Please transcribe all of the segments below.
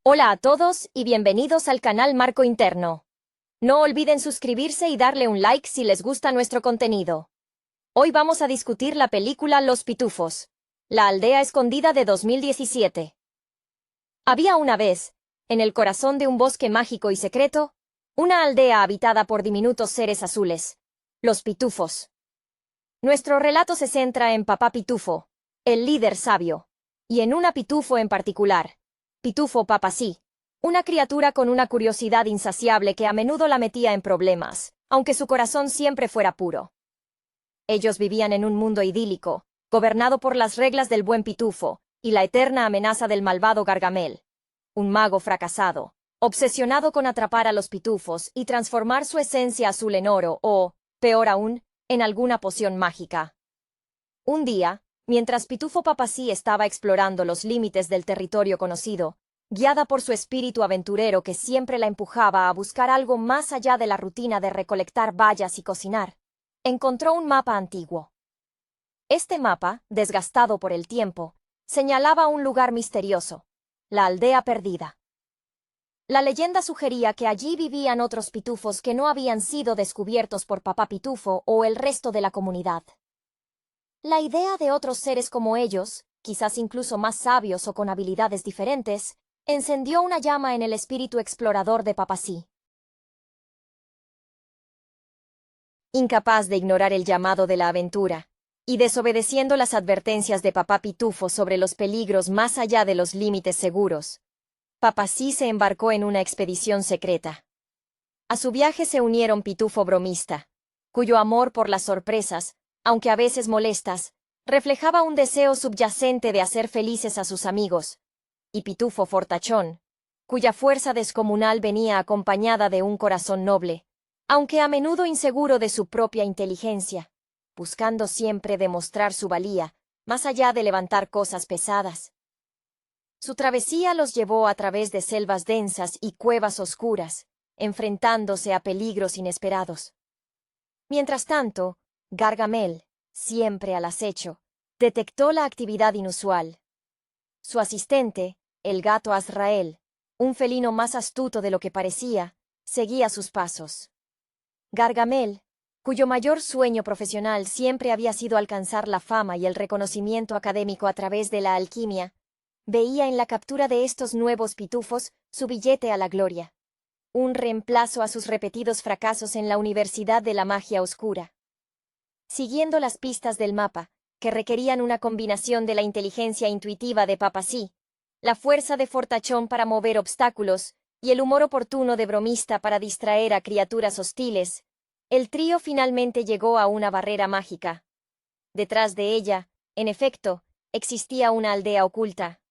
Hola a todos y bienvenidos al canal Marco Interno. No olviden suscribirse y darle un like si les gusta nuestro contenido. Hoy vamos a discutir la película Los Pitufos, la aldea escondida de 2017. Había una vez, en el corazón de un bosque mágico y secreto, una aldea habitada por diminutos seres azules, los Pitufos. Nuestro relato se centra en Papá Pitufo, el líder sabio, y en una pitufo en particular, Pitufo Papasí, una criatura con una curiosidad insaciable que a menudo la metía en problemas, aunque su corazón siempre fuera puro. Ellos vivían en un mundo idílico, gobernado por las reglas del buen Pitufo y la eterna amenaza del malvado Gargamel, un mago fracasado, obsesionado con atrapar a los pitufos y transformar su esencia azul en oro o, peor aún, en alguna poción mágica. Un día, mientras Pitufo Papasí estaba explorando los límites del territorio conocido, guiada por su espíritu aventurero que siempre la empujaba a buscar algo más allá de la rutina de recolectar bayas y cocinar, encontró un mapa antiguo. Este mapa, desgastado por el tiempo, señalaba un lugar misterioso, la aldea perdida. La leyenda sugería que allí vivían otros pitufos que no habían sido descubiertos por Papá Pitufo o el resto de la comunidad. La idea de otros seres como ellos, quizás incluso más sabios o con habilidades diferentes, encendió una llama en el espíritu explorador de Papasí. Incapaz de ignorar el llamado de la aventura, y desobedeciendo las advertencias de Papá Pitufo sobre los peligros más allá de los límites seguros, Papasí se embarcó en una expedición secreta. A su viaje se unieron Pitufo Bromista, cuyo amor por las sorpresas, aunque a veces molestas, reflejaba un deseo subyacente de hacer felices a sus amigos, y Pitufo Fortachón, cuya fuerza descomunal venía acompañada de un corazón noble, aunque a menudo inseguro de su propia inteligencia, buscando siempre demostrar su valía, más allá de levantar cosas pesadas. Su travesía los llevó a través de selvas densas y cuevas oscuras, enfrentándose a peligros inesperados. Mientras tanto, Gargamel, siempre al acecho, detectó la actividad inusual. Su asistente, el gato Azrael, un felino más astuto de lo que parecía, seguía sus pasos. Gargamel, cuyo mayor sueño profesional siempre había sido alcanzar la fama y el reconocimiento académico a través de la alquimia, veía en la captura de estos nuevos pitufos su billete a la gloria, un reemplazo a sus repetidos fracasos en la Universidad de la Magia Oscura. Siguiendo las pistas del mapa, que requerían una combinación de la inteligencia intuitiva de Papasí, la fuerza de Fortachón para mover obstáculos y el humor oportuno de Bromista para distraer a criaturas hostiles, el trío finalmente llegó a una barrera mágica. Detrás de ella, en efecto, existía una aldea oculta.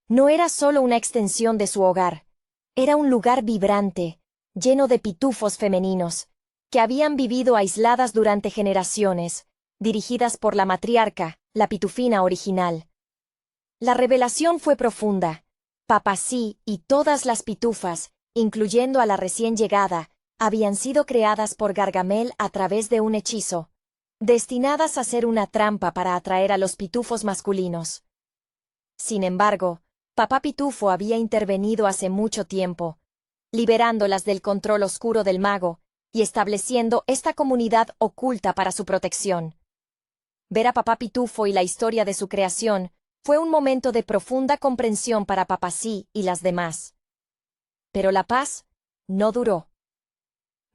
No era solo una extensión de su hogar, era un lugar vibrante, lleno de pitufos femeninos, que habían vivido aisladas durante generaciones, dirigidas por la matriarca, la pitufina original. La revelación fue profunda. Papasí y todas las pitufas, incluyendo a la recién llegada, habían sido creadas por Gargamel a través de un hechizo, destinadas a ser una trampa para atraer a los pitufos masculinos. Sin embargo, Papá Pitufo había intervenido hace mucho tiempo, liberándolas del control oscuro del mago y estableciendo esta comunidad oculta para su protección. Ver a Papá Pitufo y la historia de su creación fue un momento de profunda comprensión para Papasí y las demás. Pero la paz no duró.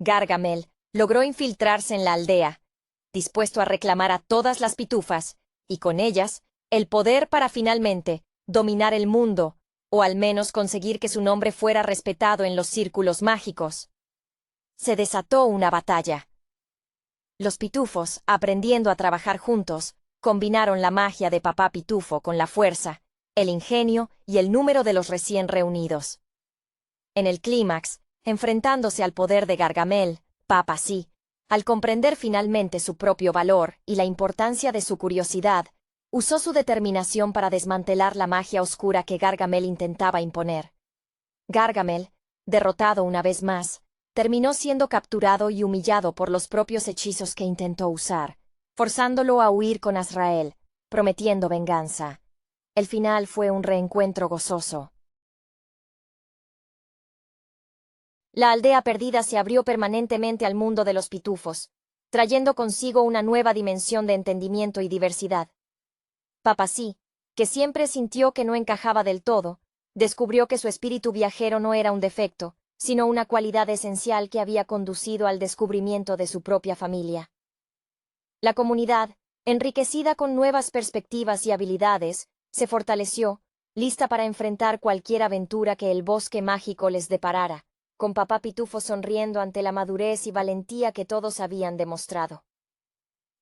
Gargamel logró infiltrarse en la aldea, dispuesto a reclamar a todas las pitufas, y con ellas, el poder para finalmente dominar el mundo, o al menos conseguir que su nombre fuera respetado en los círculos mágicos. Se desató una batalla. Los pitufos, aprendiendo a trabajar juntos, combinaron la magia de Papá Pitufo con la fuerza, el ingenio y el número de los recién reunidos. En el clímax, enfrentándose al poder de Gargamel, Papasí, al comprender finalmente su propio valor y la importancia de su curiosidad, usó su determinación para desmantelar la magia oscura que Gargamel intentaba imponer. Gargamel, derrotado una vez más, terminó siendo capturado y humillado por los propios hechizos que intentó usar, forzándolo a huir con Azrael, prometiendo venganza. El final fue un reencuentro gozoso. La aldea perdida se abrió permanentemente al mundo de los pitufos, trayendo consigo una nueva dimensión de entendimiento y diversidad. Papasí, que siempre sintió que no encajaba del todo, descubrió que su espíritu viajero no era un defecto, sino una cualidad esencial que había conducido al descubrimiento de su propia familia. La comunidad, enriquecida con nuevas perspectivas y habilidades, se fortaleció, lista para enfrentar cualquier aventura que el bosque mágico les deparara, con Papá Pitufo sonriendo ante la madurez y valentía que todos habían demostrado.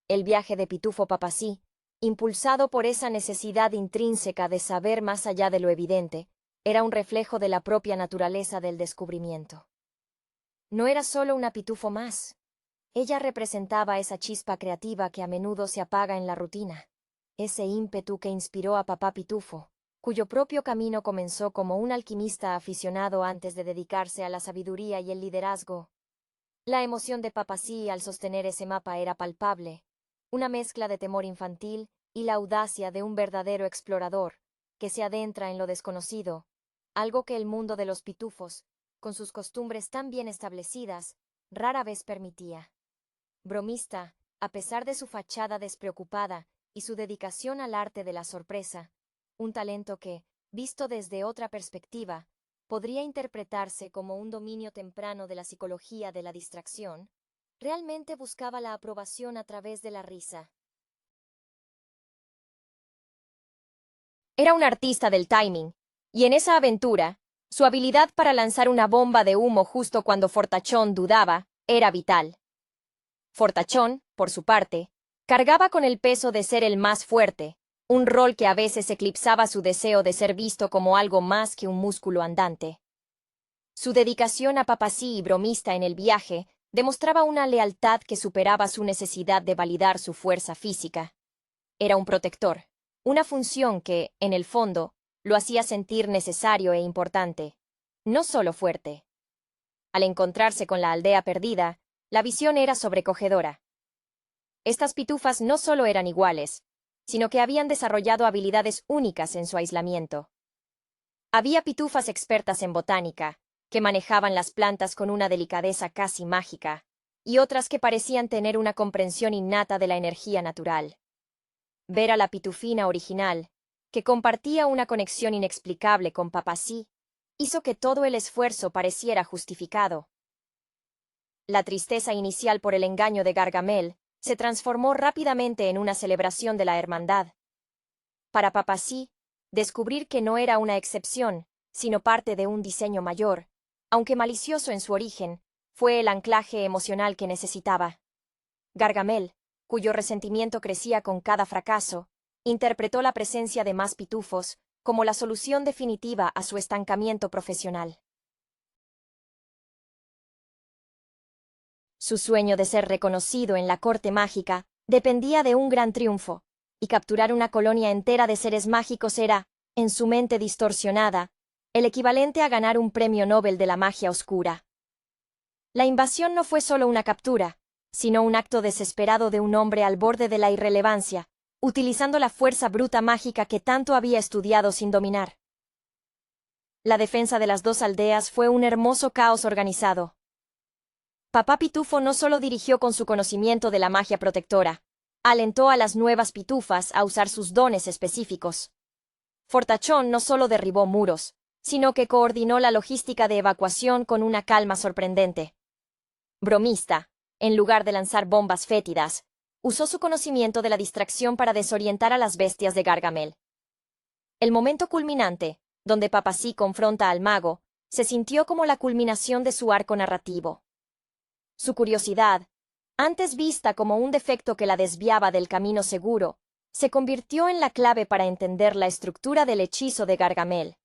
El viaje de Pitufo Papasí, impulsado por esa necesidad intrínseca de saber más allá de lo evidente, era un reflejo de la propia naturaleza del descubrimiento. No era solo una pitufo más. Ella representaba esa chispa creativa que a menudo se apaga en la rutina, ese ímpetu que inspiró a Papá Pitufo, cuyo propio camino comenzó como un alquimista aficionado antes de dedicarse a la sabiduría y el liderazgo. La emoción de Papasí al sostener ese mapa era palpable, una mezcla de temor infantil y la audacia de un verdadero explorador, que se adentra en lo desconocido, algo que el mundo de los pitufos, con sus costumbres tan bien establecidas, rara vez permitía. Bromista, a pesar de su fachada despreocupada y su dedicación al arte de la sorpresa, un talento que, visto desde otra perspectiva, podría interpretarse como un dominio temprano de la psicología de la distracción, realmente buscaba la aprobación a través de la risa. Era un artista del timing, y en esa aventura, su habilidad para lanzar una bomba de humo justo cuando Fortachón dudaba era vital. Fortachón, por su parte, cargaba con el peso de ser el más fuerte, un rol que a veces eclipsaba su deseo de ser visto como algo más que un músculo andante. Su dedicación a Papasí y Bromista en el viaje demostraba una lealtad que superaba su necesidad de validar su fuerza física. Era un protector, una función que, en el fondo, lo hacía sentir necesario e importante, no solo fuerte. Al encontrarse con la aldea perdida, la visión era sobrecogedora. Estas pitufas no solo eran iguales, sino que habían desarrollado habilidades únicas en su aislamiento. Había pitufas expertas en botánica, que manejaban las plantas con una delicadeza casi mágica, y otras que parecían tener una comprensión innata de la energía natural. Ver a la pitufina original, que compartía una conexión inexplicable con Papasí, hizo que todo el esfuerzo pareciera justificado. La tristeza inicial por el engaño de Gargamel se transformó rápidamente en una celebración de la hermandad. Para Papasí, descubrir que no era una excepción, sino parte de un diseño mayor, aunque malicioso en su origen, fue el anclaje emocional que necesitaba. Gargamel, cuyo resentimiento crecía con cada fracaso, interpretó la presencia de más pitufos como la solución definitiva a su estancamiento profesional. Su sueño de ser reconocido en la corte mágica dependía de un gran triunfo, y capturar una colonia entera de seres mágicos era, en su mente distorsionada, el equivalente a ganar un premio Nobel de la magia oscura. La invasión no fue solo una captura, sino un acto desesperado de un hombre al borde de la irrelevancia, utilizando la fuerza bruta mágica que tanto había estudiado sin dominar. La defensa de las dos aldeas fue un hermoso caos organizado. Papá Pitufo no solo dirigió con su conocimiento de la magia protectora, alentó a las nuevas pitufas a usar sus dones específicos. Fortachón no solo derribó muros, sino que coordinó la logística de evacuación con una calma sorprendente. Bromista, en lugar de lanzar bombas fétidas, usó su conocimiento de la distracción para desorientar a las bestias de Gargamel. El momento culminante, donde Papasí confronta al mago, se sintió como la culminación de su arco narrativo. Su curiosidad, antes vista como un defecto que la desviaba del camino seguro, se convirtió en la clave para entender la estructura del hechizo de Gargamel.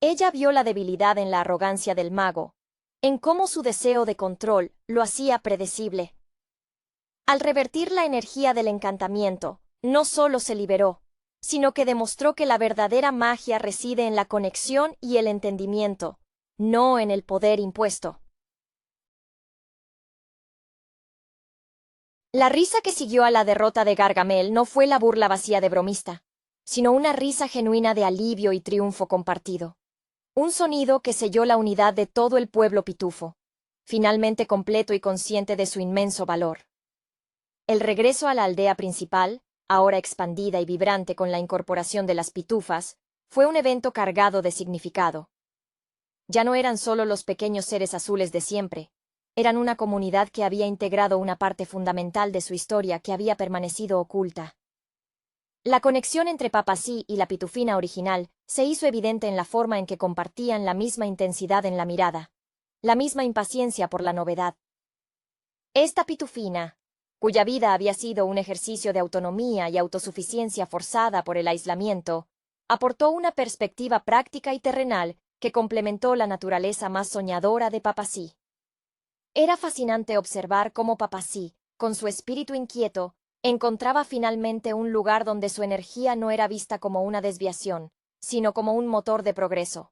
Ella vio la debilidad en la arrogancia del mago, en cómo su deseo de control lo hacía predecible. Al revertir la energía del encantamiento, no solo se liberó, sino que demostró que la verdadera magia reside en la conexión y el entendimiento, no en el poder impuesto. La risa que siguió a la derrota de Gargamel no fue la burla vacía de Bromista, sino una risa genuina de alivio y triunfo compartido. Un sonido que selló la unidad de todo el pueblo pitufo, finalmente completo y consciente de su inmenso valor. El regreso a la aldea principal, ahora expandida y vibrante con la incorporación de las pitufas, fue un evento cargado de significado. Ya no eran solo los pequeños seres azules de siempre, eran una comunidad que había integrado una parte fundamental de su historia que había permanecido oculta. La conexión entre Papasí y la pitufina original se hizo evidente en la forma en que compartían la misma intensidad en la mirada, la misma impaciencia por la novedad. Esta pitufina, cuya vida había sido un ejercicio de autonomía y autosuficiencia forzada por el aislamiento, aportó una perspectiva práctica y terrenal que complementó la naturaleza más soñadora de Papasí. Era fascinante observar cómo Papasí, con su espíritu inquieto, encontraba finalmente un lugar donde su energía no era vista como una desviación, sino como un motor de progreso.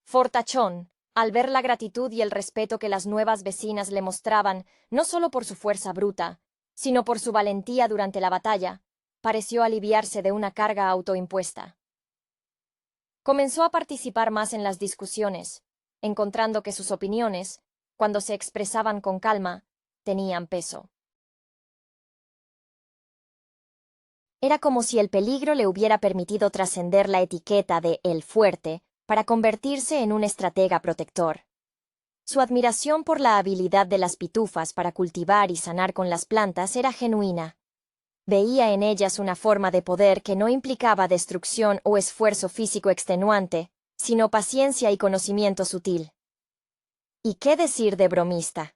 Fortachón, al ver la gratitud y el respeto que las nuevas vecinas le mostraban, no solo por su fuerza bruta, sino por su valentía durante la batalla, pareció aliviarse de una carga autoimpuesta. Comenzó a participar más en las discusiones, encontrando que sus opiniones, cuando se expresaban con calma, tenían peso. Era como si el peligro le hubiera permitido trascender la etiqueta de el fuerte para convertirse en un estratega protector. Su admiración por la habilidad de las pitufas para cultivar y sanar con las plantas era genuina. Veía en ellas una forma de poder que no implicaba destrucción o esfuerzo físico extenuante, sino paciencia y conocimiento sutil. ¿Y qué decir de bromista?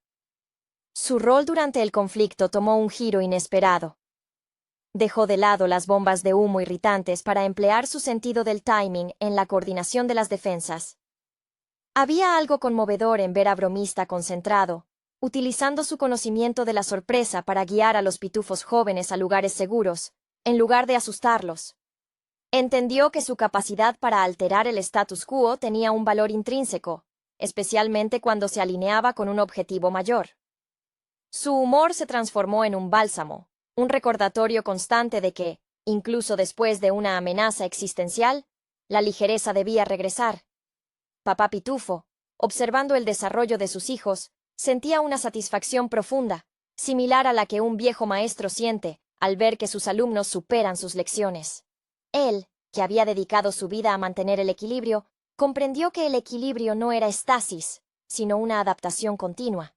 Su rol durante el conflicto tomó un giro inesperado. Dejó de lado las bombas de humo irritantes para emplear su sentido del timing en la coordinación de las defensas. Había algo conmovedor en ver a Bromista concentrado, utilizando su conocimiento de la sorpresa para guiar a los pitufos jóvenes a lugares seguros, en lugar de asustarlos. Entendió que su capacidad para alterar el status quo tenía un valor intrínseco, especialmente cuando se alineaba con un objetivo mayor. Su humor se transformó en un bálsamo, un recordatorio constante de que, incluso después de una amenaza existencial, la ligereza debía regresar. Papá Pitufo, observando el desarrollo de sus hijos, sentía una satisfacción profunda, similar a la que un viejo maestro siente al ver que sus alumnos superan sus lecciones. Él, que había dedicado su vida a mantener el equilibrio, comprendió que el equilibrio no era estasis, sino una adaptación continua.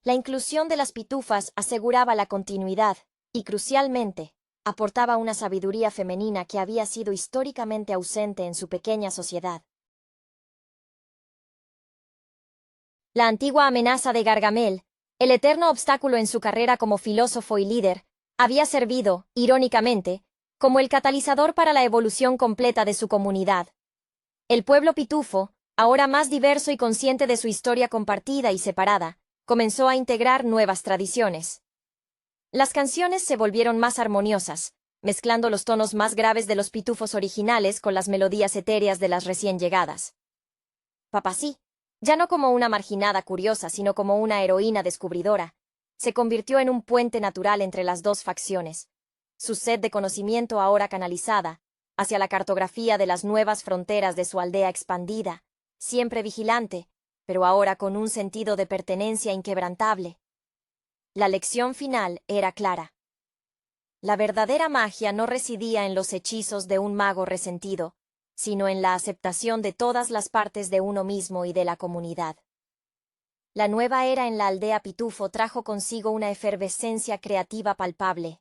La inclusión de las pitufas aseguraba la continuidad y, crucialmente, aportaba una sabiduría femenina que había sido históricamente ausente en su pequeña sociedad. La antigua amenaza de Gargamel, el eterno obstáculo en su carrera como filósofo y líder, había servido, irónicamente, como el catalizador para la evolución completa de su comunidad. El pueblo pitufo, ahora más diverso y consciente de su historia compartida y separada, comenzó a integrar nuevas tradiciones. Las canciones se volvieron más armoniosas, mezclando los tonos más graves de los pitufos originales con las melodías etéreas de las recién llegadas. Papasí, ya no como una marginada curiosa, sino como una heroína descubridora, se convirtió en un puente natural entre las dos facciones. Su sed de conocimiento ahora canalizada hacia la cartografía de las nuevas fronteras de su aldea expandida, siempre vigilante, pero ahora con un sentido de pertenencia inquebrantable. La lección final era clara. La verdadera magia no residía en los hechizos de un mago resentido, sino en la aceptación de todas las partes de uno mismo y de la comunidad. La nueva era en la aldea Pitufo trajo consigo una efervescencia creativa palpable.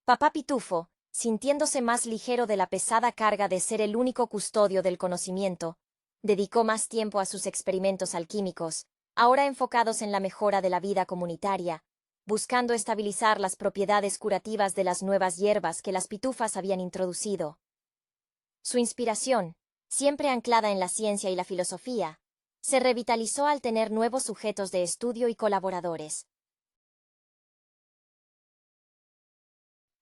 Papá Pitufo, sintiéndose más ligero de la pesada carga de ser el único custodio del conocimiento, dedicó más tiempo a sus experimentos alquímicos, ahora enfocados en la mejora de la vida comunitaria, buscando estabilizar las propiedades curativas de las nuevas hierbas que las pitufas habían introducido. Su inspiración, siempre anclada en la ciencia y la filosofía, se revitalizó al tener nuevos sujetos de estudio y colaboradores.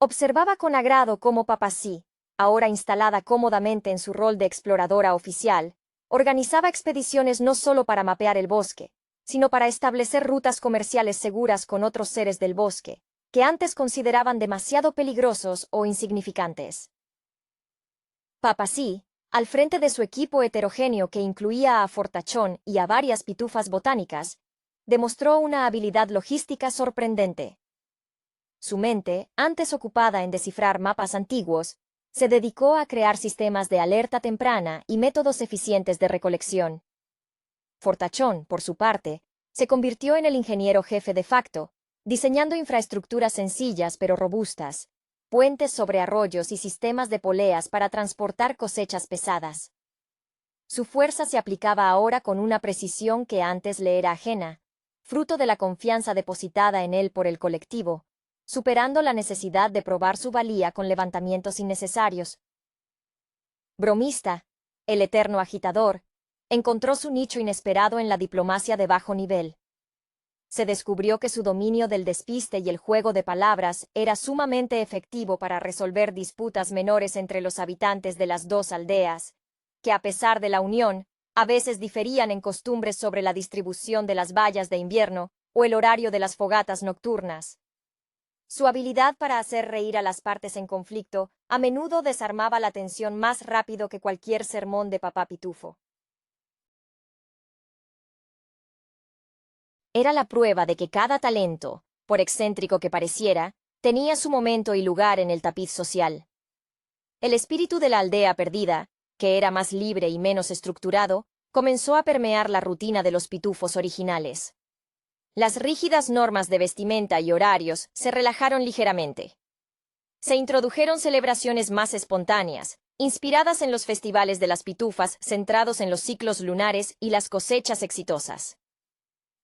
Observaba con agrado cómo Papasí, ahora instalada cómodamente en su rol de exploradora oficial, organizaba expediciones no solo para mapear el bosque, sino para establecer rutas comerciales seguras con otros seres del bosque, que antes consideraban demasiado peligrosos o insignificantes. Papasí, al frente de su equipo heterogéneo que incluía a Fortachón y a varias pitufas botánicas, demostró una habilidad logística sorprendente. Su mente, antes ocupada en descifrar mapas antiguos, se dedicó a crear sistemas de alerta temprana y métodos eficientes de recolección. Fortachón, por su parte, se convirtió en el ingeniero jefe de facto, diseñando infraestructuras sencillas pero robustas, puentes sobre arroyos y sistemas de poleas para transportar cosechas pesadas. Su fuerza se aplicaba ahora con una precisión que antes le era ajena, fruto de la confianza depositada en él por el colectivo, superando la necesidad de probar su valía con levantamientos innecesarios. Bromista, el eterno agitador, encontró su nicho inesperado en la diplomacia de bajo nivel. Se descubrió que su dominio del despiste y el juego de palabras era sumamente efectivo para resolver disputas menores entre los habitantes de las dos aldeas, que a pesar de la unión, a veces diferían en costumbres sobre la distribución de las vallas de invierno o el horario de las fogatas nocturnas. Su habilidad para hacer reír a las partes en conflicto a menudo desarmaba la tensión más rápido que cualquier sermón de papá Pitufo. Era la prueba de que cada talento, por excéntrico que pareciera, tenía su momento y lugar en el tapiz social. El espíritu de la aldea perdida, que era más libre y menos estructurado, comenzó a permear la rutina de los pitufos originales. Las rígidas normas de vestimenta y horarios se relajaron ligeramente. Se introdujeron celebraciones más espontáneas, inspiradas en los festivales de las pitufas centrados en los ciclos lunares y las cosechas exitosas.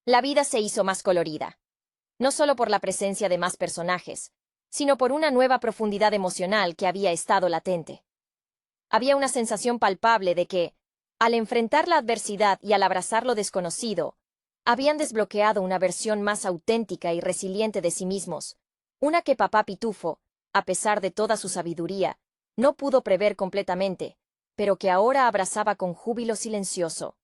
La vida se hizo más colorida, no solo por la presencia de más personajes, sino por una nueva profundidad emocional que había estado latente. Había una sensación palpable de que, al enfrentar la adversidad y al abrazar lo desconocido, habían desbloqueado una versión más auténtica y resiliente de sí mismos, una que papá Pitufo, a pesar de toda su sabiduría, no pudo prever completamente, pero que ahora abrazaba con júbilo silencioso.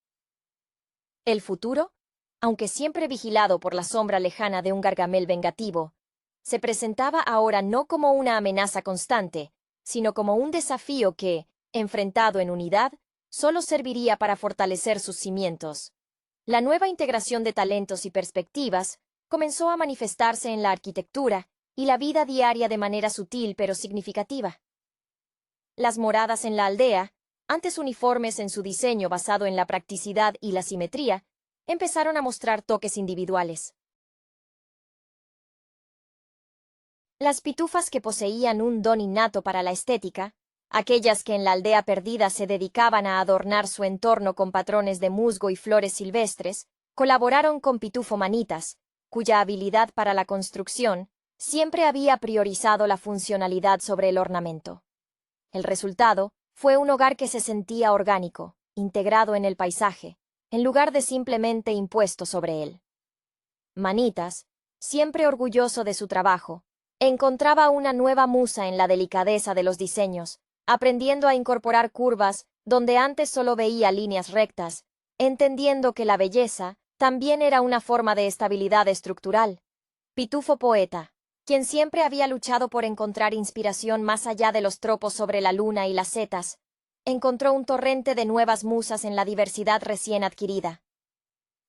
El futuro, aunque siempre vigilado por la sombra lejana de un Gargamel vengativo, se presentaba ahora no como una amenaza constante, sino como un desafío que, enfrentado en unidad, solo serviría para fortalecer sus cimientos. La nueva integración de talentos y perspectivas comenzó a manifestarse en la arquitectura y la vida diaria de manera sutil pero significativa. Las moradas en la aldea, antes uniformes en su diseño basado en la practicidad y la simetría, empezaron a mostrar toques individuales. Las pitufas que poseían un don innato para la estética, aquellas que en la aldea perdida se dedicaban a adornar su entorno con patrones de musgo y flores silvestres, colaboraron con Pitufo Manitas, cuya habilidad para la construcción siempre había priorizado la funcionalidad sobre el ornamento. El resultado fue un hogar que se sentía orgánico, integrado en el paisaje, en lugar de simplemente impuesto sobre él. Manitas, siempre orgulloso de su trabajo, encontraba una nueva musa en la delicadeza de los diseños, aprendiendo a incorporar curvas donde antes solo veía líneas rectas, entendiendo que la belleza también era una forma de estabilidad estructural. Pitufo poeta, quien siempre había luchado por encontrar inspiración más allá de los tropos sobre la luna y las setas, encontró un torrente de nuevas musas en la diversidad recién adquirida.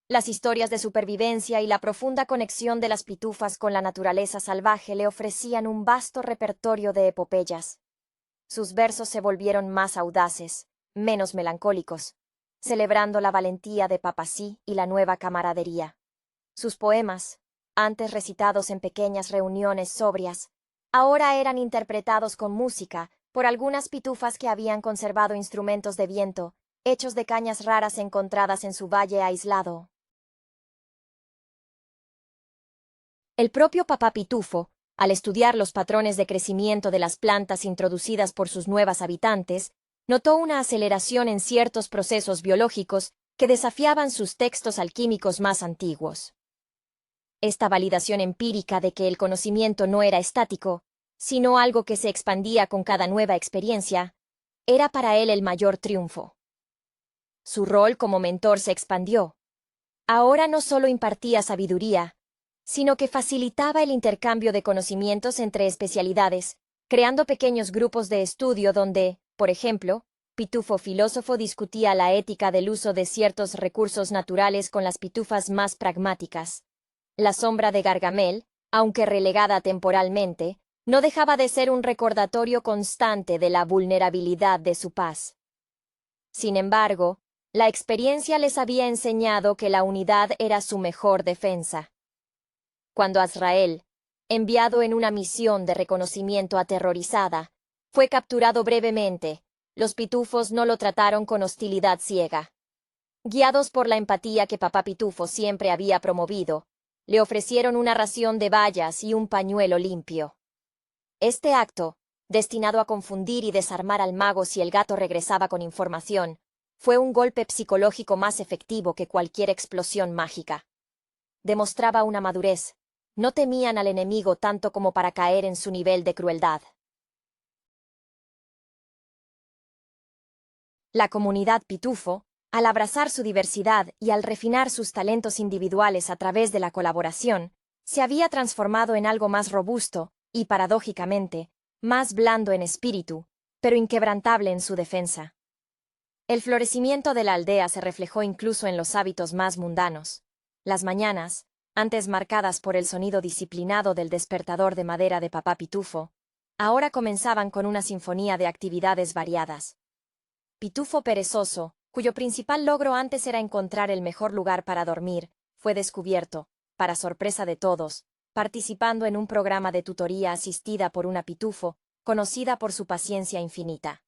Las historias de supervivencia y la profunda conexión de las pitufas con la naturaleza salvaje le ofrecían un vasto repertorio de epopeyas. Sus versos se volvieron más audaces, menos melancólicos, celebrando la valentía de Papasí y la nueva camaradería. Sus poemas, antes recitados en pequeñas reuniones sobrias, ahora eran interpretados con música por algunas pitufas que habían conservado instrumentos de viento, hechos de cañas raras encontradas en su valle aislado. El propio papá Pitufo, al estudiar los patrones de crecimiento de las plantas introducidas por sus nuevas habitantes, notó una aceleración en ciertos procesos biológicos que desafiaban sus textos alquímicos más antiguos. Esta validación empírica de que el conocimiento no era estático, sino algo que se expandía con cada nueva experiencia, era para él el mayor triunfo. Su rol como mentor se expandió. Ahora no solo impartía sabiduría, sino que facilitaba el intercambio de conocimientos entre especialidades, creando pequeños grupos de estudio donde, Por ejemplo, Pitufo filósofo discutía la ética del uso de ciertos recursos naturales con las pitufas más pragmáticas. La sombra de Gargamel, aunque relegada temporalmente, no dejaba de ser un recordatorio constante de la vulnerabilidad de su paz. Sin embargo, la experiencia les había enseñado que la unidad era su mejor defensa. Cuando Azrael, enviado en una misión de reconocimiento aterrorizada, fue capturado brevemente, los pitufos no lo trataron con hostilidad ciega. Guiados por la empatía que Papá Pitufo siempre había promovido, le ofrecieron una ración de bayas y un pañuelo limpio. Este acto, destinado a confundir y desarmar al mago si el gato regresaba con información, fue un golpe psicológico más efectivo que cualquier explosión mágica. Demostraba una madurez. No temían al enemigo tanto como para caer en su nivel de crueldad. La comunidad pitufo, al abrazar su diversidad y al refinar sus talentos individuales a través de la colaboración, se había transformado en algo más robusto y, paradójicamente, más blando en espíritu, pero inquebrantable en su defensa. El florecimiento de la aldea se reflejó incluso en los hábitos más mundanos. Las mañanas, antes marcadas por el sonido disciplinado del despertador de madera de Papá Pitufo, ahora comenzaban con una sinfonía de actividades variadas. Pitufo perezoso, cuyo principal logro antes era encontrar el mejor lugar para dormir, fue descubierto, para sorpresa de todos, participando en un programa de tutoría asistida por una pitufo, conocida por su paciencia infinita.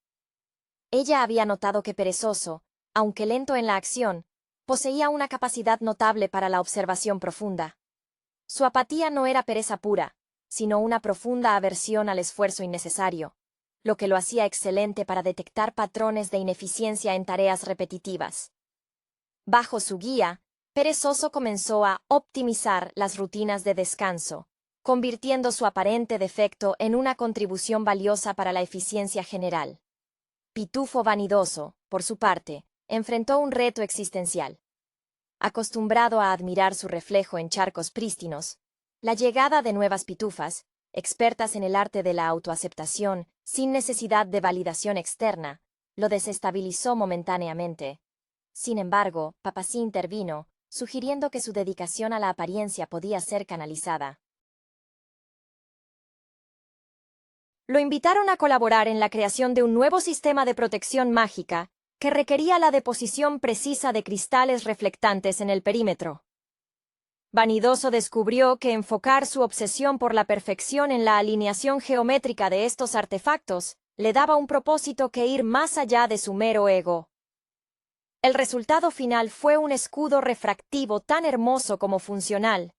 Ella había notado que Perezoso, aunque lento en la acción, poseía una capacidad notable para la observación profunda. Su apatía no era pereza pura, sino una profunda aversión al esfuerzo innecesario, lo que lo hacía excelente para detectar patrones de ineficiencia en tareas repetitivas. Bajo su guía, Perezoso comenzó a optimizar las rutinas de descanso, convirtiendo su aparente defecto en una contribución valiosa para la eficiencia general. Pitufo vanidoso, por su parte, enfrentó un reto existencial. Acostumbrado a admirar su reflejo en charcos prístinos, la llegada de nuevas pitufas, expertas en el arte de la autoaceptación, sin necesidad de validación externa, lo desestabilizó momentáneamente. Sin embargo, Papasí intervino, sugiriendo que su dedicación a la apariencia podía ser canalizada. Lo invitaron a colaborar en la creación de un nuevo sistema de protección mágica que requería la deposición precisa de cristales reflectantes en el perímetro. Vanidoso descubrió que enfocar su obsesión por la perfección en la alineación geométrica de estos artefactos le daba un propósito que ir más allá de su mero ego. El resultado final fue un escudo refractivo tan hermoso como funcional,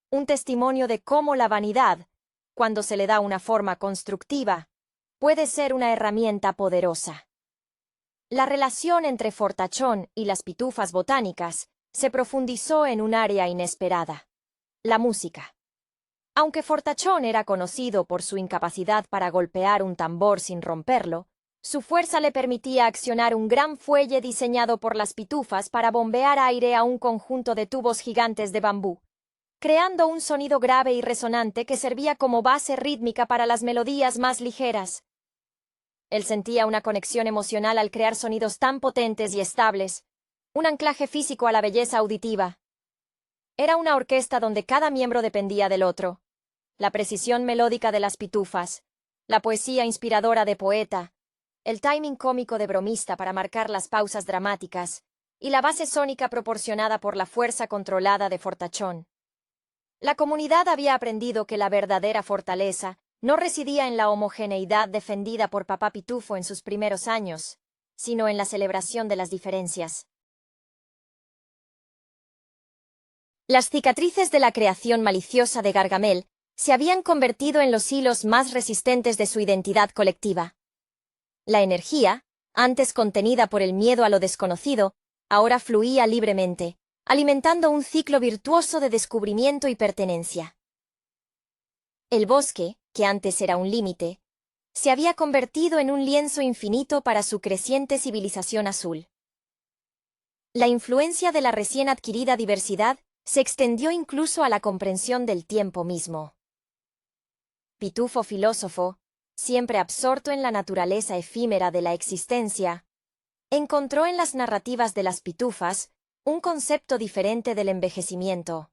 un testimonio de cómo la vanidad, cuando se le da una forma constructiva, puede ser una herramienta poderosa. La relación entre Fortachón y las pitufas botánicas se profundizó en un área inesperada: la música. Aunque Fortachón era conocido por su incapacidad para golpear un tambor sin romperlo, su fuerza le permitía accionar un gran fuelle diseñado por las pitufas para bombear aire a un conjunto de tubos gigantes de bambú, creando un sonido grave y resonante que servía como base rítmica para las melodías más ligeras. Él sentía una conexión emocional al crear sonidos tan potentes y estables, un anclaje físico a la belleza auditiva. Era una orquesta donde cada miembro dependía del otro. La precisión melódica de las pitufas, la poesía inspiradora de Poeta, el timing cómico de Bromista para marcar las pausas dramáticas, y la base sónica proporcionada por la fuerza controlada de Fortachón. La comunidad había aprendido que la verdadera fortaleza no residía en la homogeneidad defendida por Papá Pitufo en sus primeros años, sino en la celebración de las diferencias. Las cicatrices de la creación maliciosa de Gargamel se habían convertido en los hilos más resistentes de su identidad colectiva. La energía, antes contenida por el miedo a lo desconocido, ahora fluía libremente, alimentando un ciclo virtuoso de descubrimiento y pertenencia. El bosque, que antes era un límite, se había convertido en un lienzo infinito para su creciente civilización azul. La influencia de la recién adquirida diversidad se extendió incluso a la comprensión del tiempo mismo. Pitufo filósofo, siempre absorto en la naturaleza efímera de la existencia, encontró en las narrativas de las pitufas un concepto diferente del envejecimiento.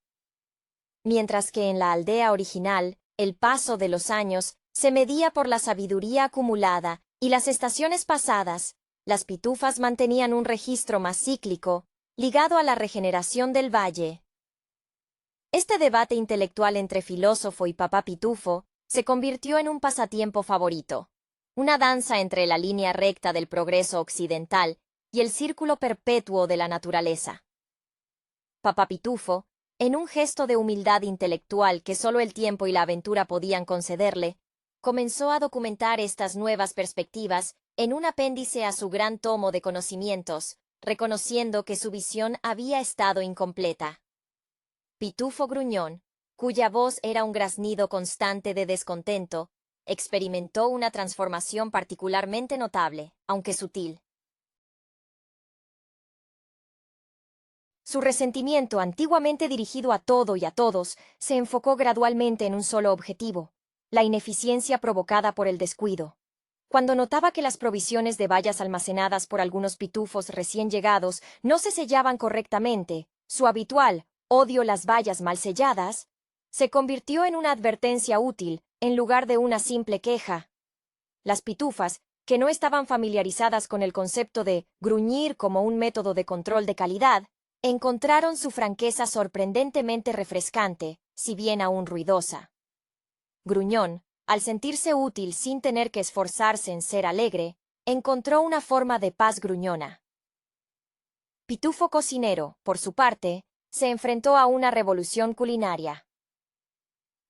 Mientras que en la aldea original, el paso de los años se medía por la sabiduría acumulada y las estaciones pasadas, las pitufas mantenían un registro más cíclico, ligado a la regeneración del valle. Este debate intelectual entre filósofo y papá pitufo se convirtió en un pasatiempo favorito, una danza entre la línea recta del progreso occidental y el círculo perpetuo de la naturaleza. Papá pitufo, en un gesto de humildad intelectual que solo el tiempo y la aventura podían concederle, comenzó a documentar estas nuevas perspectivas en un apéndice a su gran tomo de conocimientos, reconociendo que su visión había estado incompleta. Pitufo Gruñón, cuya voz era un graznido constante de descontento, experimentó una transformación particularmente notable, aunque sutil. Su resentimiento, antiguamente dirigido a todo y a todos, se enfocó gradualmente en un solo objetivo: la ineficiencia provocada por el descuido. Cuando notaba que las provisiones de bayas almacenadas por algunos pitufos recién llegados no se sellaban correctamente, su habitual odio las bayas mal selladas se convirtió en una advertencia útil en lugar de una simple queja. Las pitufas, que no estaban familiarizadas con el concepto de gruñir como un método de control de calidad, encontraron su franqueza sorprendentemente refrescante, si bien aún ruidosa. Gruñón, al sentirse útil sin tener que esforzarse en ser alegre, encontró una forma de paz gruñona. Pitufo Cocinero, por su parte, se enfrentó a una revolución culinaria.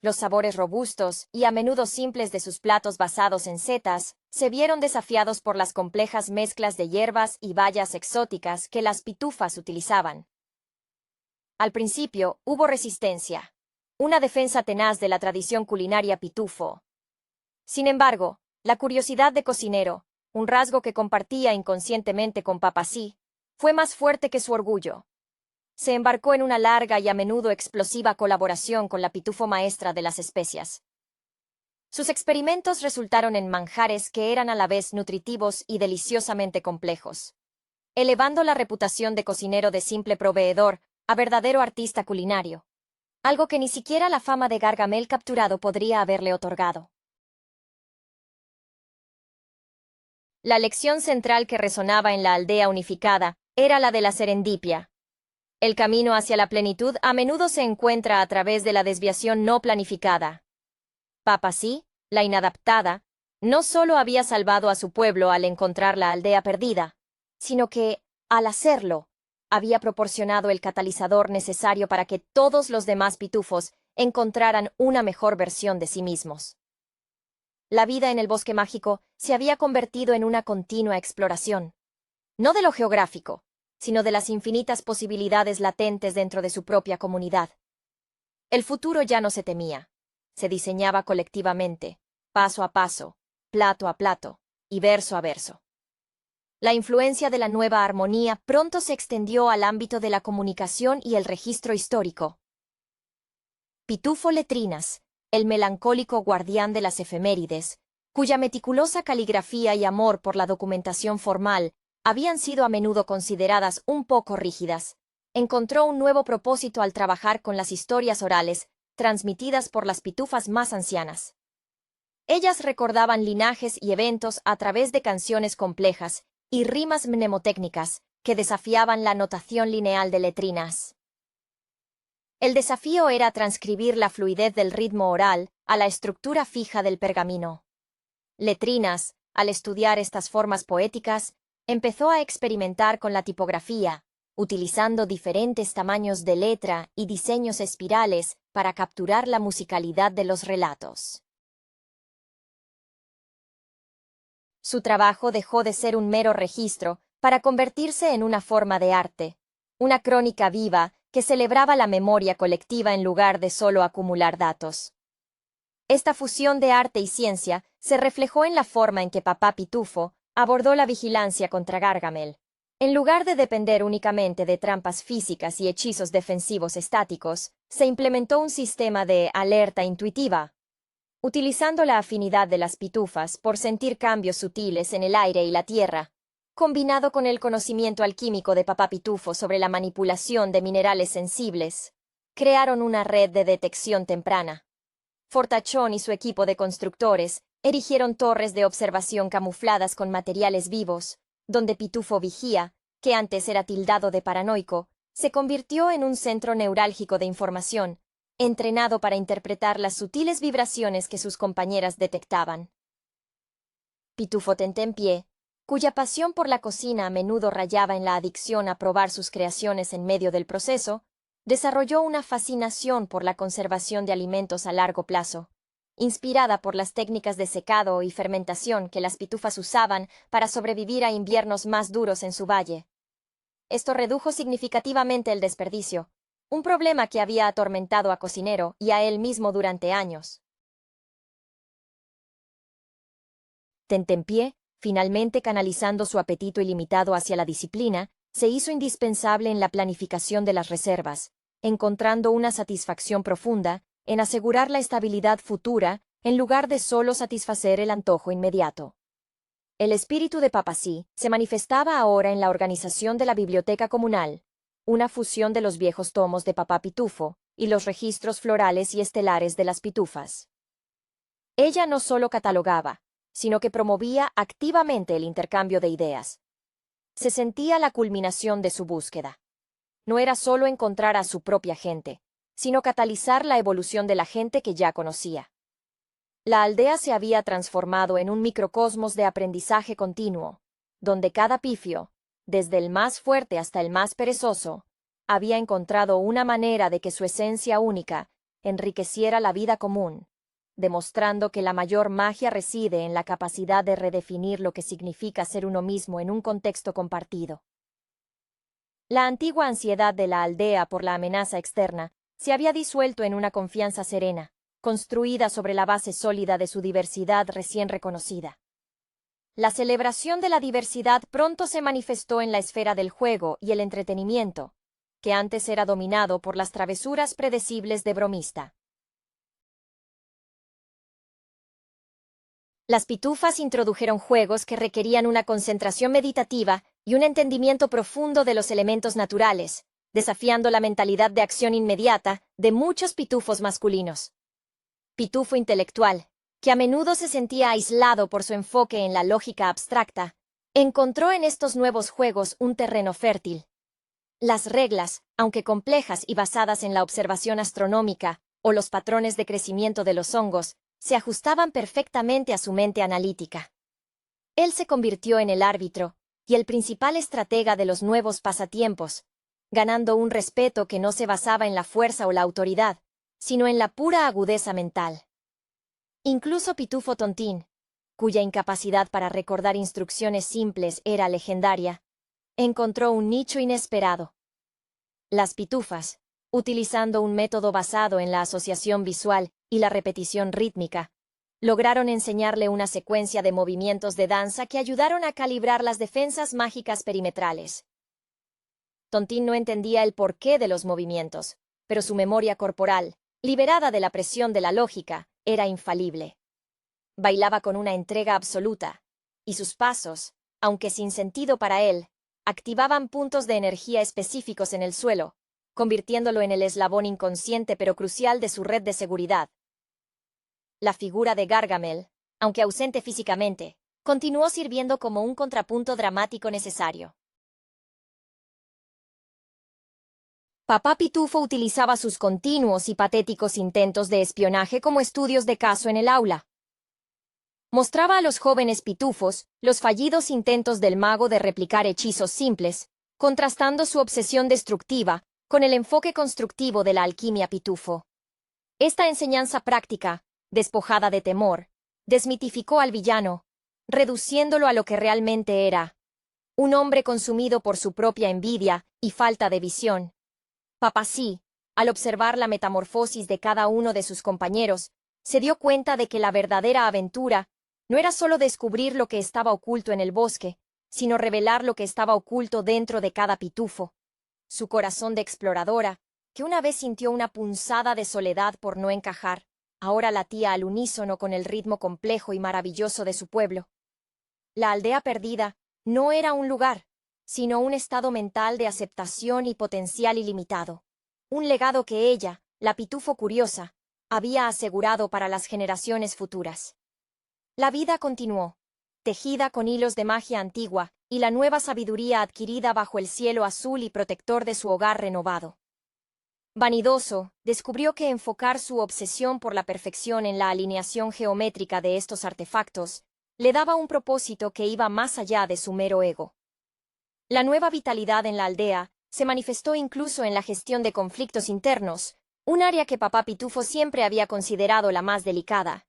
Los sabores robustos y a menudo simples de sus platos basados en setas se vieron desafiados por las complejas mezclas de hierbas y bayas exóticas que las pitufas utilizaban. Al principio hubo resistencia, una defensa tenaz de la tradición culinaria pitufo. Sin embargo, la curiosidad de Cocinero, un rasgo que compartía inconscientemente con Papasí, fue más fuerte que su orgullo. Se embarcó en una larga y a menudo explosiva colaboración con la pitufo maestra de las especias. Sus experimentos resultaron en manjares que eran a la vez nutritivos y deliciosamente complejos, elevando la reputación de Cocinero de simple proveedor a verdadero artista culinario, algo que ni siquiera la fama de Gargamel capturado podría haberle otorgado. La lección central que resonaba en la aldea unificada era la de la serendipia. El camino hacia la plenitud a menudo se encuentra a través de la desviación no planificada. Papasí, la inadaptada, no solo había salvado a su pueblo al encontrar la aldea perdida, sino que, al hacerlo, había proporcionado el catalizador necesario para que todos los demás pitufos encontraran una mejor versión de sí mismos. La vida en el bosque mágico se había convertido en una continua exploración, no de lo geográfico, sino de las infinitas posibilidades latentes dentro de su propia comunidad. El futuro ya no se temía, se diseñaba colectivamente, paso a paso, plato a plato y verso a verso. La influencia de la nueva armonía pronto se extendió al ámbito de la comunicación y el registro histórico. Pitufo Letrinas, el melancólico guardián de las efemérides, cuya meticulosa caligrafía y amor por la documentación formal habían sido a menudo consideradas un poco rígidas, encontró un nuevo propósito al trabajar con las historias orales transmitidas por las pitufas más ancianas. Ellas recordaban linajes y eventos a través de canciones complejas y rimas mnemotécnicas que desafiaban la notación lineal de letrinas. El desafío era transcribir la fluidez del ritmo oral a la estructura fija del pergamino. Letrinas, al estudiar estas formas poéticas, empezó a experimentar con la tipografía, utilizando diferentes tamaños de letra y diseños espirales para capturar la musicalidad de los relatos. Su trabajo dejó de ser un mero registro para convertirse en una forma de arte, una crónica viva que celebraba la memoria colectiva en lugar de solo acumular datos. Esta fusión de arte y ciencia se reflejó en la forma en que Papá Pitufo abordó la vigilancia contra Gargamel. En lugar de depender únicamente de trampas físicas y hechizos defensivos estáticos, se implementó un sistema de alerta intuitiva. Utilizando la afinidad de las pitufas por sentir cambios sutiles en el aire y la tierra, combinado con el conocimiento alquímico de Papá Pitufo sobre la manipulación de minerales sensibles, crearon una red de detección temprana. Fortachón y su equipo de constructores erigieron torres de observación camufladas con materiales vivos, donde Pitufo Vigía, que antes era tildado de paranoico, se convirtió en un centro neurálgico de información, entrenado para interpretar las sutiles vibraciones que sus compañeras detectaban. Pitufo Tentempié, cuya pasión por la cocina a menudo rayaba en la adicción a probar sus creaciones en medio del proceso, desarrolló una fascinación por la conservación de alimentos a largo plazo, inspirada por las técnicas de secado y fermentación que las pitufas usaban para sobrevivir a inviernos más duros en su valle. Esto redujo significativamente el desperdicio, un problema que había atormentado a Cocinero y a él mismo durante años. Tentempié, finalmente canalizando su apetito ilimitado hacia la disciplina, se hizo indispensable en la planificación de las reservas, encontrando una satisfacción profunda en asegurar la estabilidad futura en lugar de solo satisfacer el antojo inmediato. El espíritu de Papasí se manifestaba ahora en la organización de la biblioteca comunal, una fusión de los viejos tomos de Papá Pitufo y los registros florales y estelares de las pitufas. Ella no solo catalogaba, sino que promovía activamente el intercambio de ideas. Se sentía la culminación de su búsqueda. No era solo encontrar a su propia gente, sino catalizar la evolución de la gente que ya conocía. La aldea se había transformado en un microcosmos de aprendizaje continuo, donde cada pifio, desde el más fuerte hasta el más perezoso, había encontrado una manera de que su esencia única enriqueciera la vida común, demostrando que la mayor magia reside en la capacidad de redefinir lo que significa ser uno mismo en un contexto compartido. La antigua ansiedad de la aldea por la amenaza externa se había disuelto en una confianza serena, construida sobre la base sólida de su diversidad recién reconocida. La celebración de la diversidad pronto se manifestó en la esfera del juego y el entretenimiento, que antes era dominado por las travesuras predecibles de Bromista. Las pitufas introdujeron juegos que requerían una concentración meditativa y un entendimiento profundo de los elementos naturales, desafiando la mentalidad de acción inmediata de muchos pitufos masculinos. Pitufo intelectual, que a menudo se sentía aislado por su enfoque en la lógica abstracta, encontró en estos nuevos juegos un terreno fértil. Las reglas, aunque complejas y basadas en la observación astronómica o los patrones de crecimiento de los hongos, se ajustaban perfectamente a su mente analítica. Él se convirtió en el árbitro y el principal estratega de los nuevos pasatiempos, ganando un respeto que no se basaba en la fuerza o la autoridad, sino en la pura agudeza mental. Incluso Pitufo Tontín, cuya incapacidad para recordar instrucciones simples era legendaria, encontró un nicho inesperado. Las pitufas, utilizando un método basado en la asociación visual y la repetición rítmica, lograron enseñarle una secuencia de movimientos de danza que ayudaron a calibrar las defensas mágicas perimetrales. Tontín no entendía el porqué de los movimientos, pero su memoria corporal, liberada de la presión de la lógica, era infalible. Bailaba con una entrega absoluta, y sus pasos, aunque sin sentido para él, activaban puntos de energía específicos en el suelo, convirtiéndolo en el eslabón inconsciente pero crucial de su red de seguridad. La figura de Gargamel, aunque ausente físicamente, continuó sirviendo como un contrapunto dramático necesario. Papá Pitufo utilizaba sus continuos y patéticos intentos de espionaje como estudios de caso en el aula. Mostraba a los jóvenes pitufos los fallidos intentos del mago de replicar hechizos simples, contrastando su obsesión destructiva con el enfoque constructivo de la alquimia pitufo. Esta enseñanza práctica, despojada de temor, desmitificó al villano, reduciéndolo a lo que realmente era: un hombre consumido por su propia envidia y falta de visión. Papasí, al observar la metamorfosis de cada uno de sus compañeros, se dio cuenta de que la verdadera aventura no era solo descubrir lo que estaba oculto en el bosque, sino revelar lo que estaba oculto dentro de cada pitufo. Su corazón de exploradora, que una vez sintió una punzada de soledad por no encajar, ahora latía al unísono con el ritmo complejo y maravilloso de su pueblo. La aldea perdida no era un lugar, sino un estado mental de aceptación y potencial ilimitado. Un legado que ella, la pitufo curiosa, había asegurado para las generaciones futuras. La vida continuó, tejida con hilos de magia antigua y la nueva sabiduría adquirida bajo el cielo azul y protector de su hogar renovado. Vanidoso, descubrió que enfocar su obsesión por la perfección en la alineación geométrica de estos artefactos le daba un propósito que iba más allá de su mero ego. La nueva vitalidad en la aldea se manifestó incluso en la gestión de conflictos internos, un área que Papá Pitufo siempre había considerado la más delicada.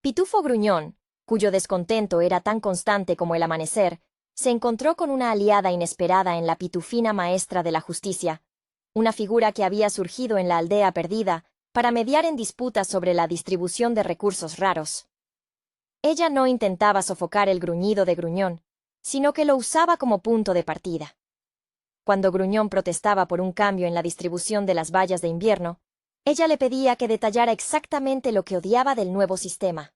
Pitufo Gruñón, cuyo descontento era tan constante como el amanecer, se encontró con una aliada inesperada en la pitufina maestra de la justicia, una figura que había surgido en la aldea perdida para mediar en disputas sobre la distribución de recursos raros. Ella no intentaba sofocar el gruñido de Gruñón, sino que lo usaba como punto de partida. Cuando Gruñón protestaba por un cambio en la distribución de las vallas de invierno, ella le pedía que detallara exactamente lo que odiaba del nuevo sistema.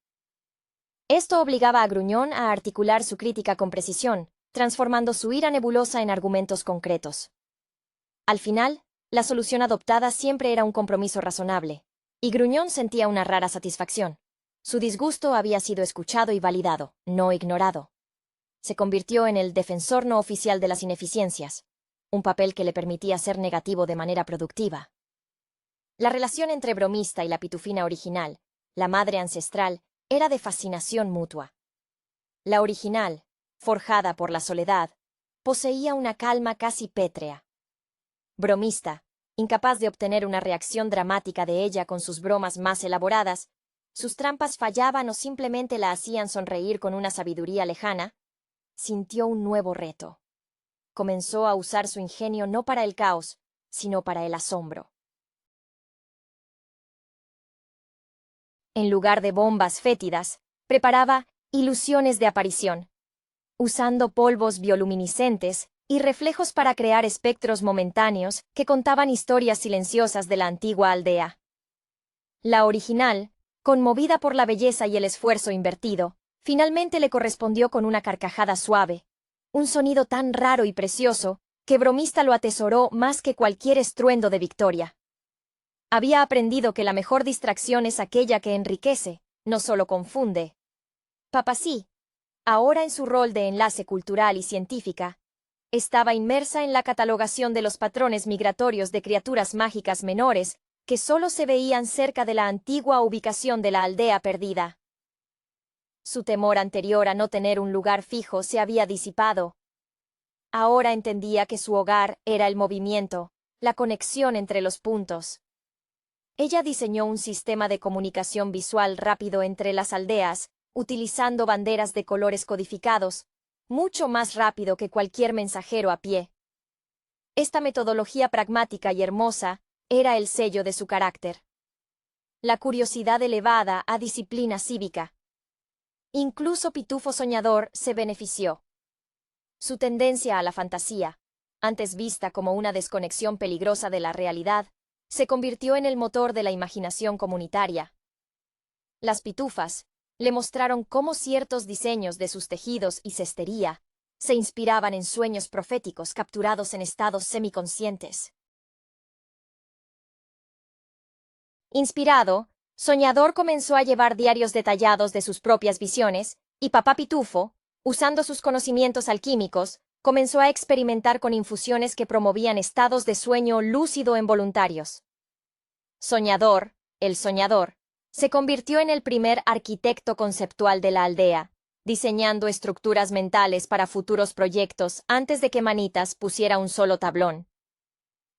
Esto obligaba a Gruñón a articular su crítica con precisión, transformando su ira nebulosa en argumentos concretos. Al final, la solución adoptada siempre era un compromiso razonable, y Gruñón sentía una rara satisfacción. Su disgusto había sido escuchado y validado, no ignorado. Se convirtió en el defensor no oficial de las ineficiencias, un papel que le permitía ser negativo de manera productiva. La relación entre Bromista y la pitufina original, la madre ancestral, era de fascinación mutua. La original, forjada por la soledad, poseía una calma casi pétrea. Bromista, incapaz de obtener una reacción dramática de ella con sus bromas más elaboradas, sus trampas fallaban o simplemente la hacían sonreír con una sabiduría lejana, sintió un nuevo reto. Comenzó a usar su ingenio no para el caos, sino para el asombro. En lugar de bombas fétidas, preparaba ilusiones de aparición, usando polvos bioluminiscentes y reflejos para crear espectros momentáneos que contaban historias silenciosas de la antigua aldea. La original, conmovida por la belleza y el esfuerzo invertido, finalmente le correspondió con una carcajada suave, un sonido tan raro y precioso que Bromista lo atesoró más que cualquier estruendo de victoria. Había aprendido que la mejor distracción es aquella que enriquece, no solo confunde. Papasí, ahora en su rol de enlace cultural y científica, estaba inmersa en la catalogación de los patrones migratorios de criaturas mágicas menores que solo se veían cerca de la antigua ubicación de la aldea perdida. Su temor anterior a no tener un lugar fijo se había disipado. Ahora entendía que su hogar era el movimiento, la conexión entre los puntos. Ella diseñó un sistema de comunicación visual rápido entre las aldeas, utilizando banderas de colores codificados, mucho más rápido que cualquier mensajero a pie. Esta metodología pragmática y hermosa era el sello de su carácter. La curiosidad elevada a disciplina cívica. Incluso Pitufo Soñador se benefició. Su tendencia a la fantasía, antes vista como una desconexión peligrosa de la realidad, se convirtió en el motor de la imaginación comunitaria. Las pitufas le mostraron cómo ciertos diseños de sus tejidos y cestería se inspiraban en sueños proféticos capturados en estados semiconscientes. Inspirado, Soñador comenzó a llevar diarios detallados de sus propias visiones, y Papá Pitufo, usando sus conocimientos alquímicos, comenzó a experimentar con infusiones que promovían estados de sueño lúcido en voluntarios. Soñador, el soñador, se convirtió en el primer arquitecto conceptual de la aldea, diseñando estructuras mentales para futuros proyectos antes de que Manitas pusiera un solo tablón.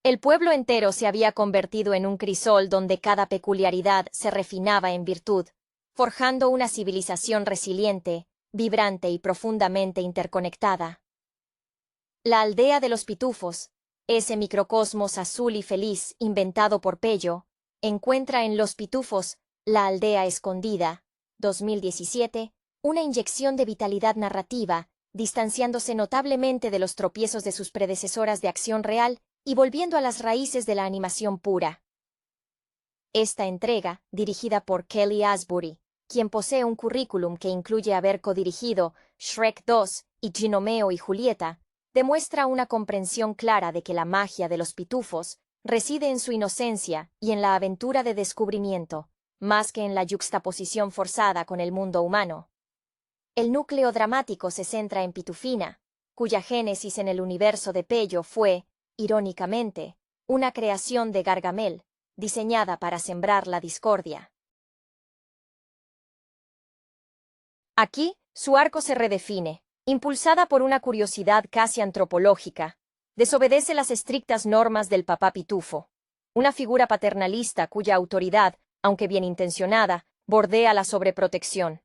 El pueblo entero se había convertido en un crisol donde cada peculiaridad se refinaba en virtud, forjando una civilización resiliente, vibrante y profundamente interconectada. La aldea de los pitufos, ese microcosmos azul y feliz inventado por Pello, encuentra en Los Pitufos, la aldea escondida, 2017, una inyección de vitalidad narrativa, distanciándose notablemente de los tropiezos de sus predecesoras de acción real y volviendo a las raíces de la animación pura. Esta entrega, dirigida por Kelly Asbury, quien posee un currículum que incluye haber codirigido Shrek 2 y Ginomeo y Julieta, demuestra una comprensión clara de que la magia de los pitufos reside en su inocencia y en la aventura de descubrimiento, más que en la yuxtaposición forzada con el mundo humano. El núcleo dramático se centra en Pitufina, cuya génesis en el universo de Pello fue, irónicamente, una creación de Gargamel, diseñada para sembrar la discordia. Aquí, su arco se redefine, impulsada por una curiosidad casi antropológica. Desobedece las estrictas normas del papá pitufo, una figura paternalista cuya autoridad, aunque bien intencionada, bordea la sobreprotección.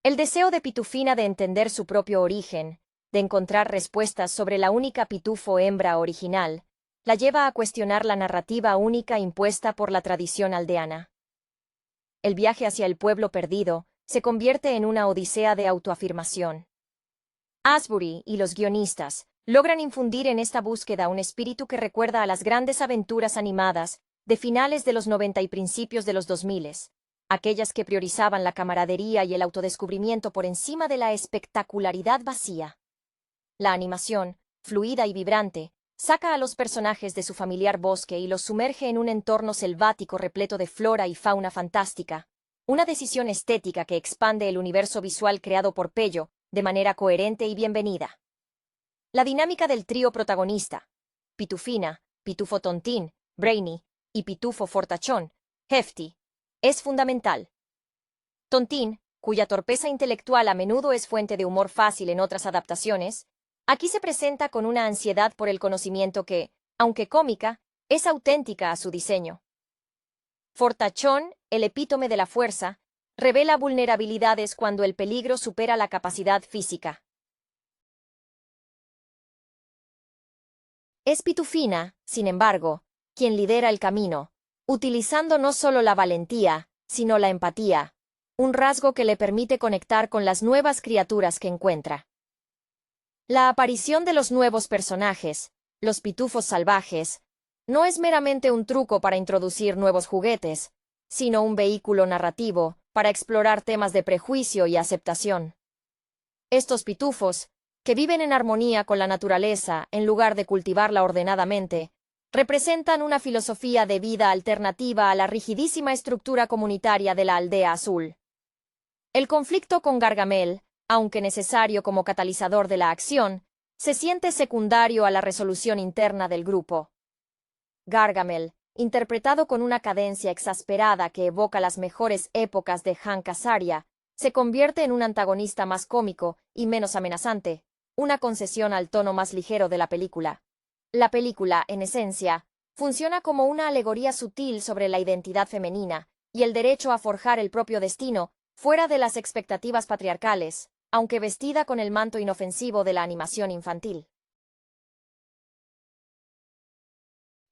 El deseo de Pitufina de entender su propio origen, de encontrar respuestas sobre la única pitufo hembra original, la lleva a cuestionar la narrativa única impuesta por la tradición aldeana. El viaje hacia el pueblo perdido se convierte en una odisea de autoafirmación. Asbury y los guionistas logran infundir en esta búsqueda un espíritu que recuerda a las grandes aventuras animadas de finales de los 90 y principios de los 2000, aquellas que priorizaban la camaradería y el autodescubrimiento por encima de la espectacularidad vacía. La animación, fluida y vibrante, saca a los personajes de su familiar bosque y los sumerge en un entorno selvático repleto de flora y fauna fantástica, una decisión estética que expande el universo visual creado por Pello de manera coherente y bienvenida. La dinámica del trío protagonista, Pitufina, Pitufo Tontín, Brainy, y Pitufo Fortachón, Hefty, es fundamental. Tontín, cuya torpeza intelectual a menudo es fuente de humor fácil en otras adaptaciones, aquí se presenta con una ansiedad por el conocimiento que, aunque cómica, es auténtica a su diseño. Fortachón, el epítome de la fuerza, revela vulnerabilidades cuando el peligro supera la capacidad física. Es Pitufina, sin embargo, quien lidera el camino, utilizando no solo la valentía, sino la empatía, un rasgo que le permite conectar con las nuevas criaturas que encuentra. La aparición de los nuevos personajes, los pitufos salvajes, no es meramente un truco para introducir nuevos juguetes, sino un vehículo narrativo para explorar temas de prejuicio y aceptación. Estos pitufos, que viven en armonía con la naturaleza en lugar de cultivarla ordenadamente, representan una filosofía de vida alternativa a la rigidísima estructura comunitaria de la aldea azul. El conflicto con Gargamel, aunque necesario como catalizador de la acción, se siente secundario a la resolución interna del grupo. Gargamel, interpretado con una cadencia exasperada que evoca las mejores épocas de Hank Azaria, se convierte en un antagonista más cómico y menos amenazante, una concesión al tono más ligero de la película. La película, en esencia, funciona como una alegoría sutil sobre la identidad femenina y el derecho a forjar el propio destino fuera de las expectativas patriarcales, aunque vestida con el manto inofensivo de la animación infantil.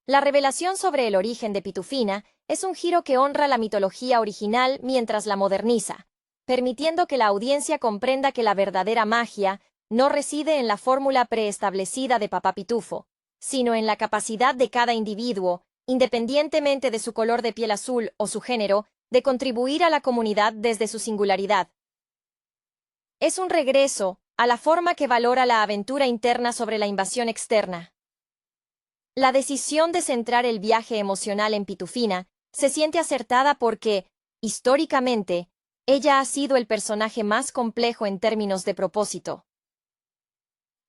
La revelación sobre el origen de Pitufina es un giro que honra la mitología original mientras la moderniza, permitiendo que la audiencia comprenda que la verdadera magia no reside en la fórmula preestablecida de Papá Pitufo, sino en la capacidad de cada individuo, independientemente de su color de piel azul o su género, de contribuir a la comunidad desde su singularidad. Es un regreso a la forma que valora la aventura interna sobre la invasión externa. La decisión de centrar el viaje emocional en Pitufina se siente acertada porque, históricamente, ella ha sido el personaje más complejo en términos de propósito.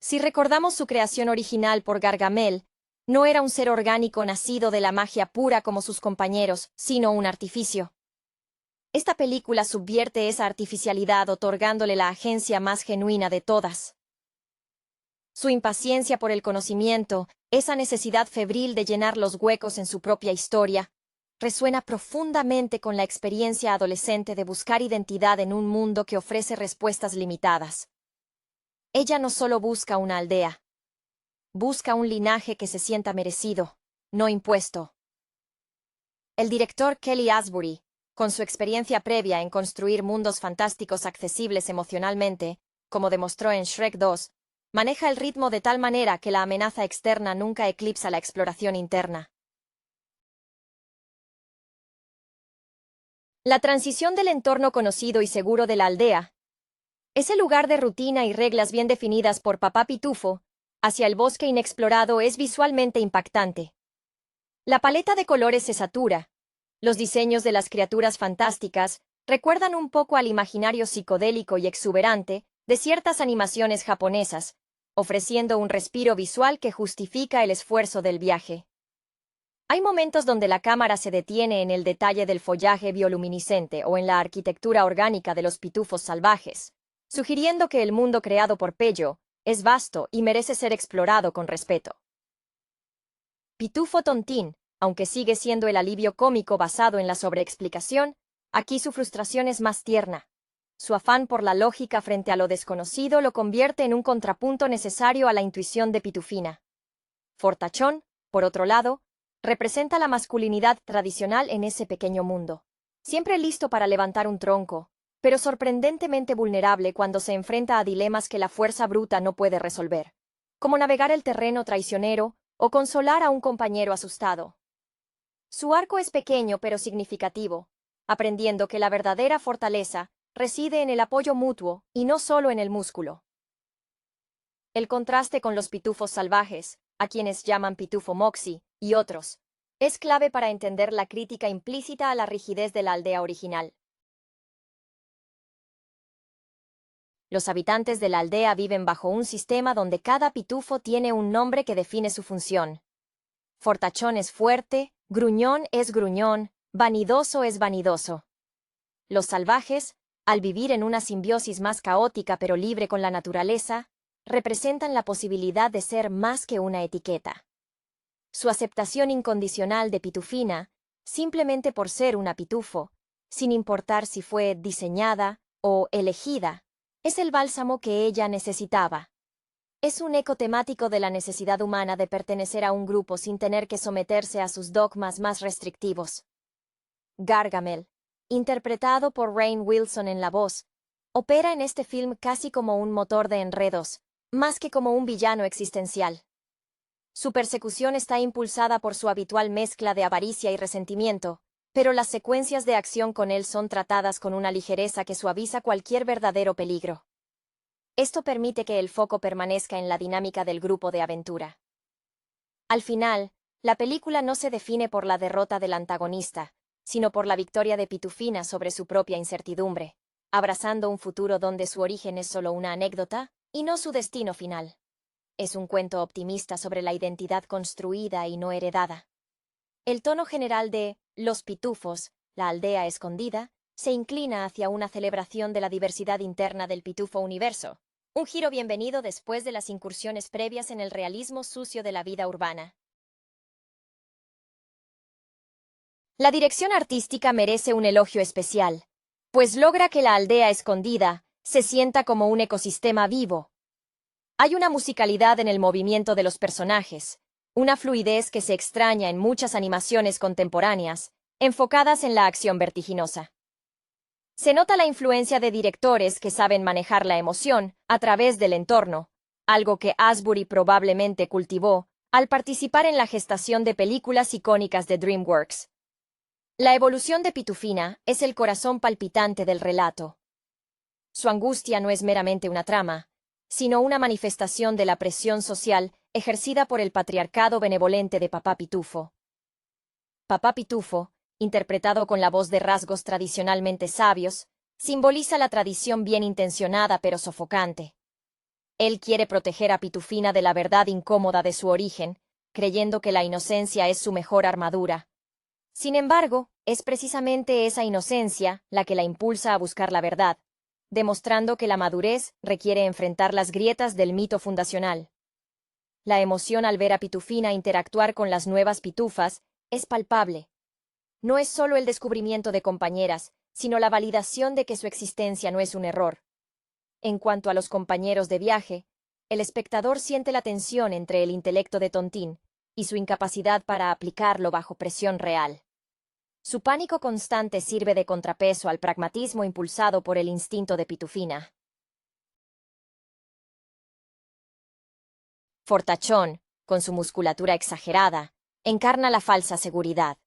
Si recordamos su creación original por Gargamel, no era un ser orgánico nacido de la magia pura como sus compañeros, sino un artificio. Esta película subvierte esa artificialidad otorgándole la agencia más genuina de todas. Su impaciencia por el conocimiento, esa necesidad febril de llenar los huecos en su propia historia, resuena profundamente con la experiencia adolescente de buscar identidad en un mundo que ofrece respuestas limitadas. Ella no solo busca una aldea, busca un linaje que se sienta merecido, no impuesto. El director Kelly Asbury, con su experiencia previa en construir mundos fantásticos accesibles emocionalmente, como demostró en Shrek 2, maneja el ritmo de tal manera que la amenaza externa nunca eclipsa la exploración interna. La transición del entorno conocido y seguro de la aldea, ese lugar de rutina y reglas bien definidas por Papá Pitufo, hacia el bosque inexplorado es visualmente impactante. La paleta de colores se satura. Los diseños de las criaturas fantásticas recuerdan un poco al imaginario psicodélico y exuberante de ciertas animaciones japonesas, ofreciendo un respiro visual que justifica el esfuerzo del viaje. Hay momentos donde la cámara se detiene en el detalle del follaje bioluminiscente o en la arquitectura orgánica de los pitufos salvajes, sugiriendo que el mundo creado por Pello es vasto y merece ser explorado con respeto. Pitufo Tontín, aunque sigue siendo el alivio cómico basado en la sobreexplicación, aquí su frustración es más tierna. Su afán por la lógica frente a lo desconocido lo convierte en un contrapunto necesario a la intuición de Pitufina. Fortachón, por otro lado, representa la masculinidad tradicional en ese pequeño mundo. Siempre listo para levantar un tronco, pero sorprendentemente vulnerable cuando se enfrenta a dilemas que la fuerza bruta no puede resolver, como navegar el terreno traicionero o consolar a un compañero asustado. Su arco es pequeño pero significativo, aprendiendo que la verdadera fortaleza reside en el apoyo mutuo y no solo en el músculo. El contraste con los pitufos salvajes, a quienes llaman pitufo moxie, y otros, es clave para entender la crítica implícita a la rigidez de la aldea original. Los habitantes de la aldea viven bajo un sistema donde cada pitufo tiene un nombre que define su función. Fortachón es fuerte, gruñón es gruñón, vanidoso es vanidoso. Los salvajes, al vivir en una simbiosis más caótica pero libre con la naturaleza, representan la posibilidad de ser más que una etiqueta. Su aceptación incondicional de Pitufina, simplemente por ser una pitufo, sin importar si fue diseñada o elegida, es el bálsamo que ella necesitaba. Es un eco temático de la necesidad humana de pertenecer a un grupo sin tener que someterse a sus dogmas más restrictivos. Gargamel, interpretado por Rainn Wilson en la voz, opera en este film casi como un motor de enredos, más que como un villano existencial. Su persecución está impulsada por su habitual mezcla de avaricia y resentimiento, pero las secuencias de acción con él son tratadas con una ligereza que suaviza cualquier verdadero peligro. Esto permite que el foco permanezca en la dinámica del grupo de aventura. Al final, la película no se define por la derrota del antagonista, sino por la victoria de Pitufina sobre su propia incertidumbre, abrazando un futuro donde su origen es solo una anécdota y no su destino final. Es un cuento optimista sobre la identidad construida y no heredada. El tono general de Los Pitufos, la aldea escondida, se inclina hacia una celebración de la diversidad interna del pitufo universo, un giro bienvenido después de las incursiones previas en el realismo sucio de la vida urbana. La dirección artística merece un elogio especial, pues logra que la aldea escondida se sienta como un ecosistema vivo. Hay una musicalidad en el movimiento de los personajes, una fluidez que se extraña en muchas animaciones contemporáneas, enfocadas en la acción vertiginosa. Se nota la influencia de directores que saben manejar la emoción a través del entorno, algo que Asbury probablemente cultivó al participar en la gestación de películas icónicas de DreamWorks. La evolución de Pitufina es el corazón palpitante del relato. Su angustia no es meramente una trama, sino una manifestación de la presión social ejercida por el patriarcado benevolente de Papá Pitufo. Papá Pitufo, interpretado con la voz de rasgos tradicionalmente sabios, simboliza la tradición bien intencionada pero sofocante. Él quiere proteger a Pitufina de la verdad incómoda de su origen, creyendo que la inocencia es su mejor armadura. Sin embargo, es precisamente esa inocencia la que la impulsa a buscar la verdad, demostrando que la madurez requiere enfrentar las grietas del mito fundacional. La emoción al ver a Pitufina interactuar con las nuevas pitufas es palpable. No es solo el descubrimiento de compañeras, sino la validación de que su existencia no es un error. En cuanto a los compañeros de viaje, el espectador siente la tensión entre el intelecto de Tontín y su incapacidad para aplicarlo bajo presión real. Su pánico constante sirve de contrapeso al pragmatismo impulsado por el instinto de Pitufina. Fortachón, con su musculatura exagerada, encarna la falsa seguridad.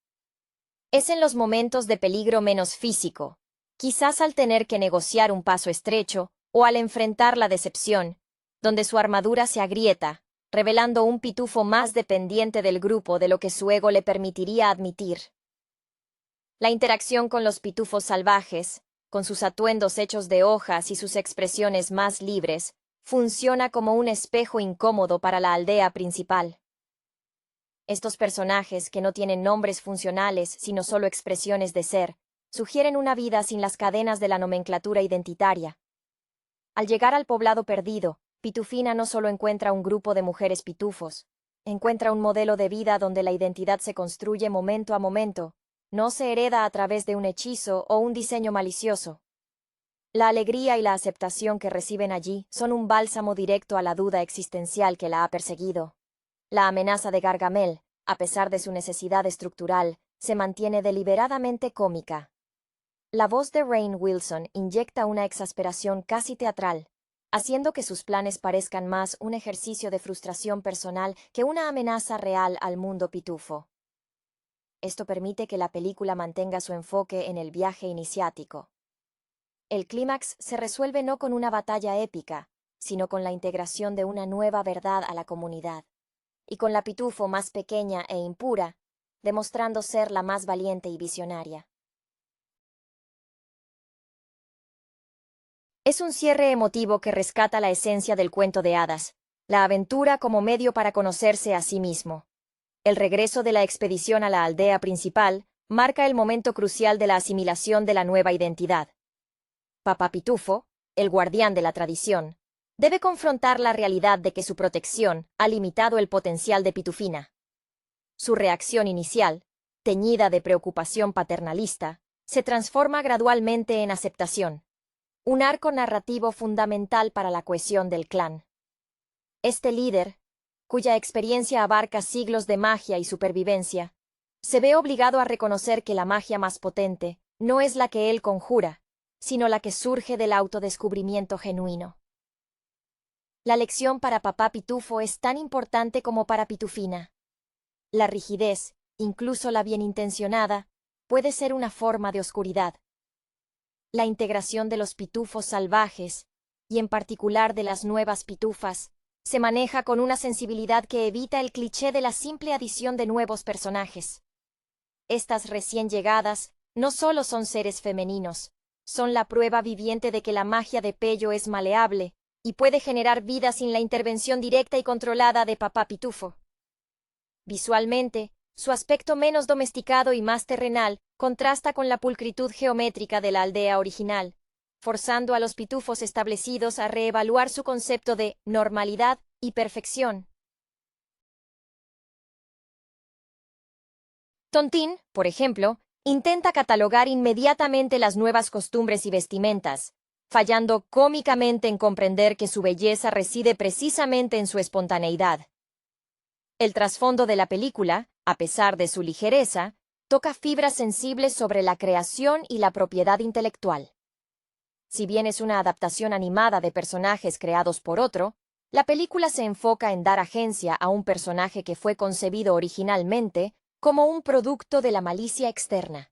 Es en los momentos de peligro menos físico, quizás al tener que negociar un paso estrecho o al enfrentar la decepción, donde su armadura se agrieta, revelando un pitufo más dependiente del grupo de lo que su ego le permitiría admitir. La interacción con los pitufos salvajes, con sus atuendos hechos de hojas y sus expresiones más libres, funciona como un espejo incómodo para la aldea principal. Estos personajes, que no tienen nombres funcionales sino solo expresiones de ser, sugieren una vida sin las cadenas de la nomenclatura identitaria. Al llegar al poblado perdido, Pitufina no solo encuentra un grupo de mujeres pitufos, encuentra un modelo de vida donde la identidad se construye momento a momento, no se hereda a través de un hechizo o un diseño malicioso. La alegría y la aceptación que reciben allí son un bálsamo directo a la duda existencial que la ha perseguido. La amenaza de Gargamel, a pesar de su necesidad estructural, se mantiene deliberadamente cómica. La voz de Rainn Wilson inyecta una exasperación casi teatral, haciendo que sus planes parezcan más un ejercicio de frustración personal que una amenaza real al mundo pitufo. Esto permite que la película mantenga su enfoque en el viaje iniciático. El clímax se resuelve no con una batalla épica, sino con la integración de una nueva verdad a la comunidad, y con la pitufo más pequeña e impura, demostrando ser la más valiente y visionaria. Es un cierre emotivo que rescata la esencia del cuento de hadas, la aventura como medio para conocerse a sí mismo. El regreso de la expedición a la aldea principal marca el momento crucial de la asimilación de la nueva identidad. Papá Pitufo, el guardián de la tradición, debe confrontar la realidad de que su protección ha limitado el potencial de Pitufina. Su reacción inicial, teñida de preocupación paternalista, se transforma gradualmente en aceptación, un arco narrativo fundamental para la cohesión del clan. Este líder, cuya experiencia abarca siglos de magia y supervivencia, se ve obligado a reconocer que la magia más potente no es la que él conjura, sino la que surge del autodescubrimiento genuino. La lección para Papá Pitufo es tan importante como para Pitufina. La rigidez, incluso la bienintencionada, puede ser una forma de oscuridad. La integración de los pitufos salvajes, y en particular de las nuevas pitufas, se maneja con una sensibilidad que evita el cliché de la simple adición de nuevos personajes. Estas recién llegadas no solo son seres femeninos, son la prueba viviente de que la magia de Pello es maleable y puede generar vida sin la intervención directa y controlada de Papá Pitufo. Visualmente, su aspecto menos domesticado y más terrenal contrasta con la pulcritud geométrica de la aldea original, forzando a los pitufos establecidos a reevaluar su concepto de normalidad y perfección. Tontín, por ejemplo, intenta catalogar inmediatamente las nuevas costumbres y vestimentas, fallando cómicamente en comprender que su belleza reside precisamente en su espontaneidad. El trasfondo de la película, a pesar de su ligereza, toca fibras sensibles sobre la creación y la propiedad intelectual. Si bien es una adaptación animada de personajes creados por otro, la película se enfoca en dar agencia a un personaje que fue concebido originalmente como un producto de la malicia externa.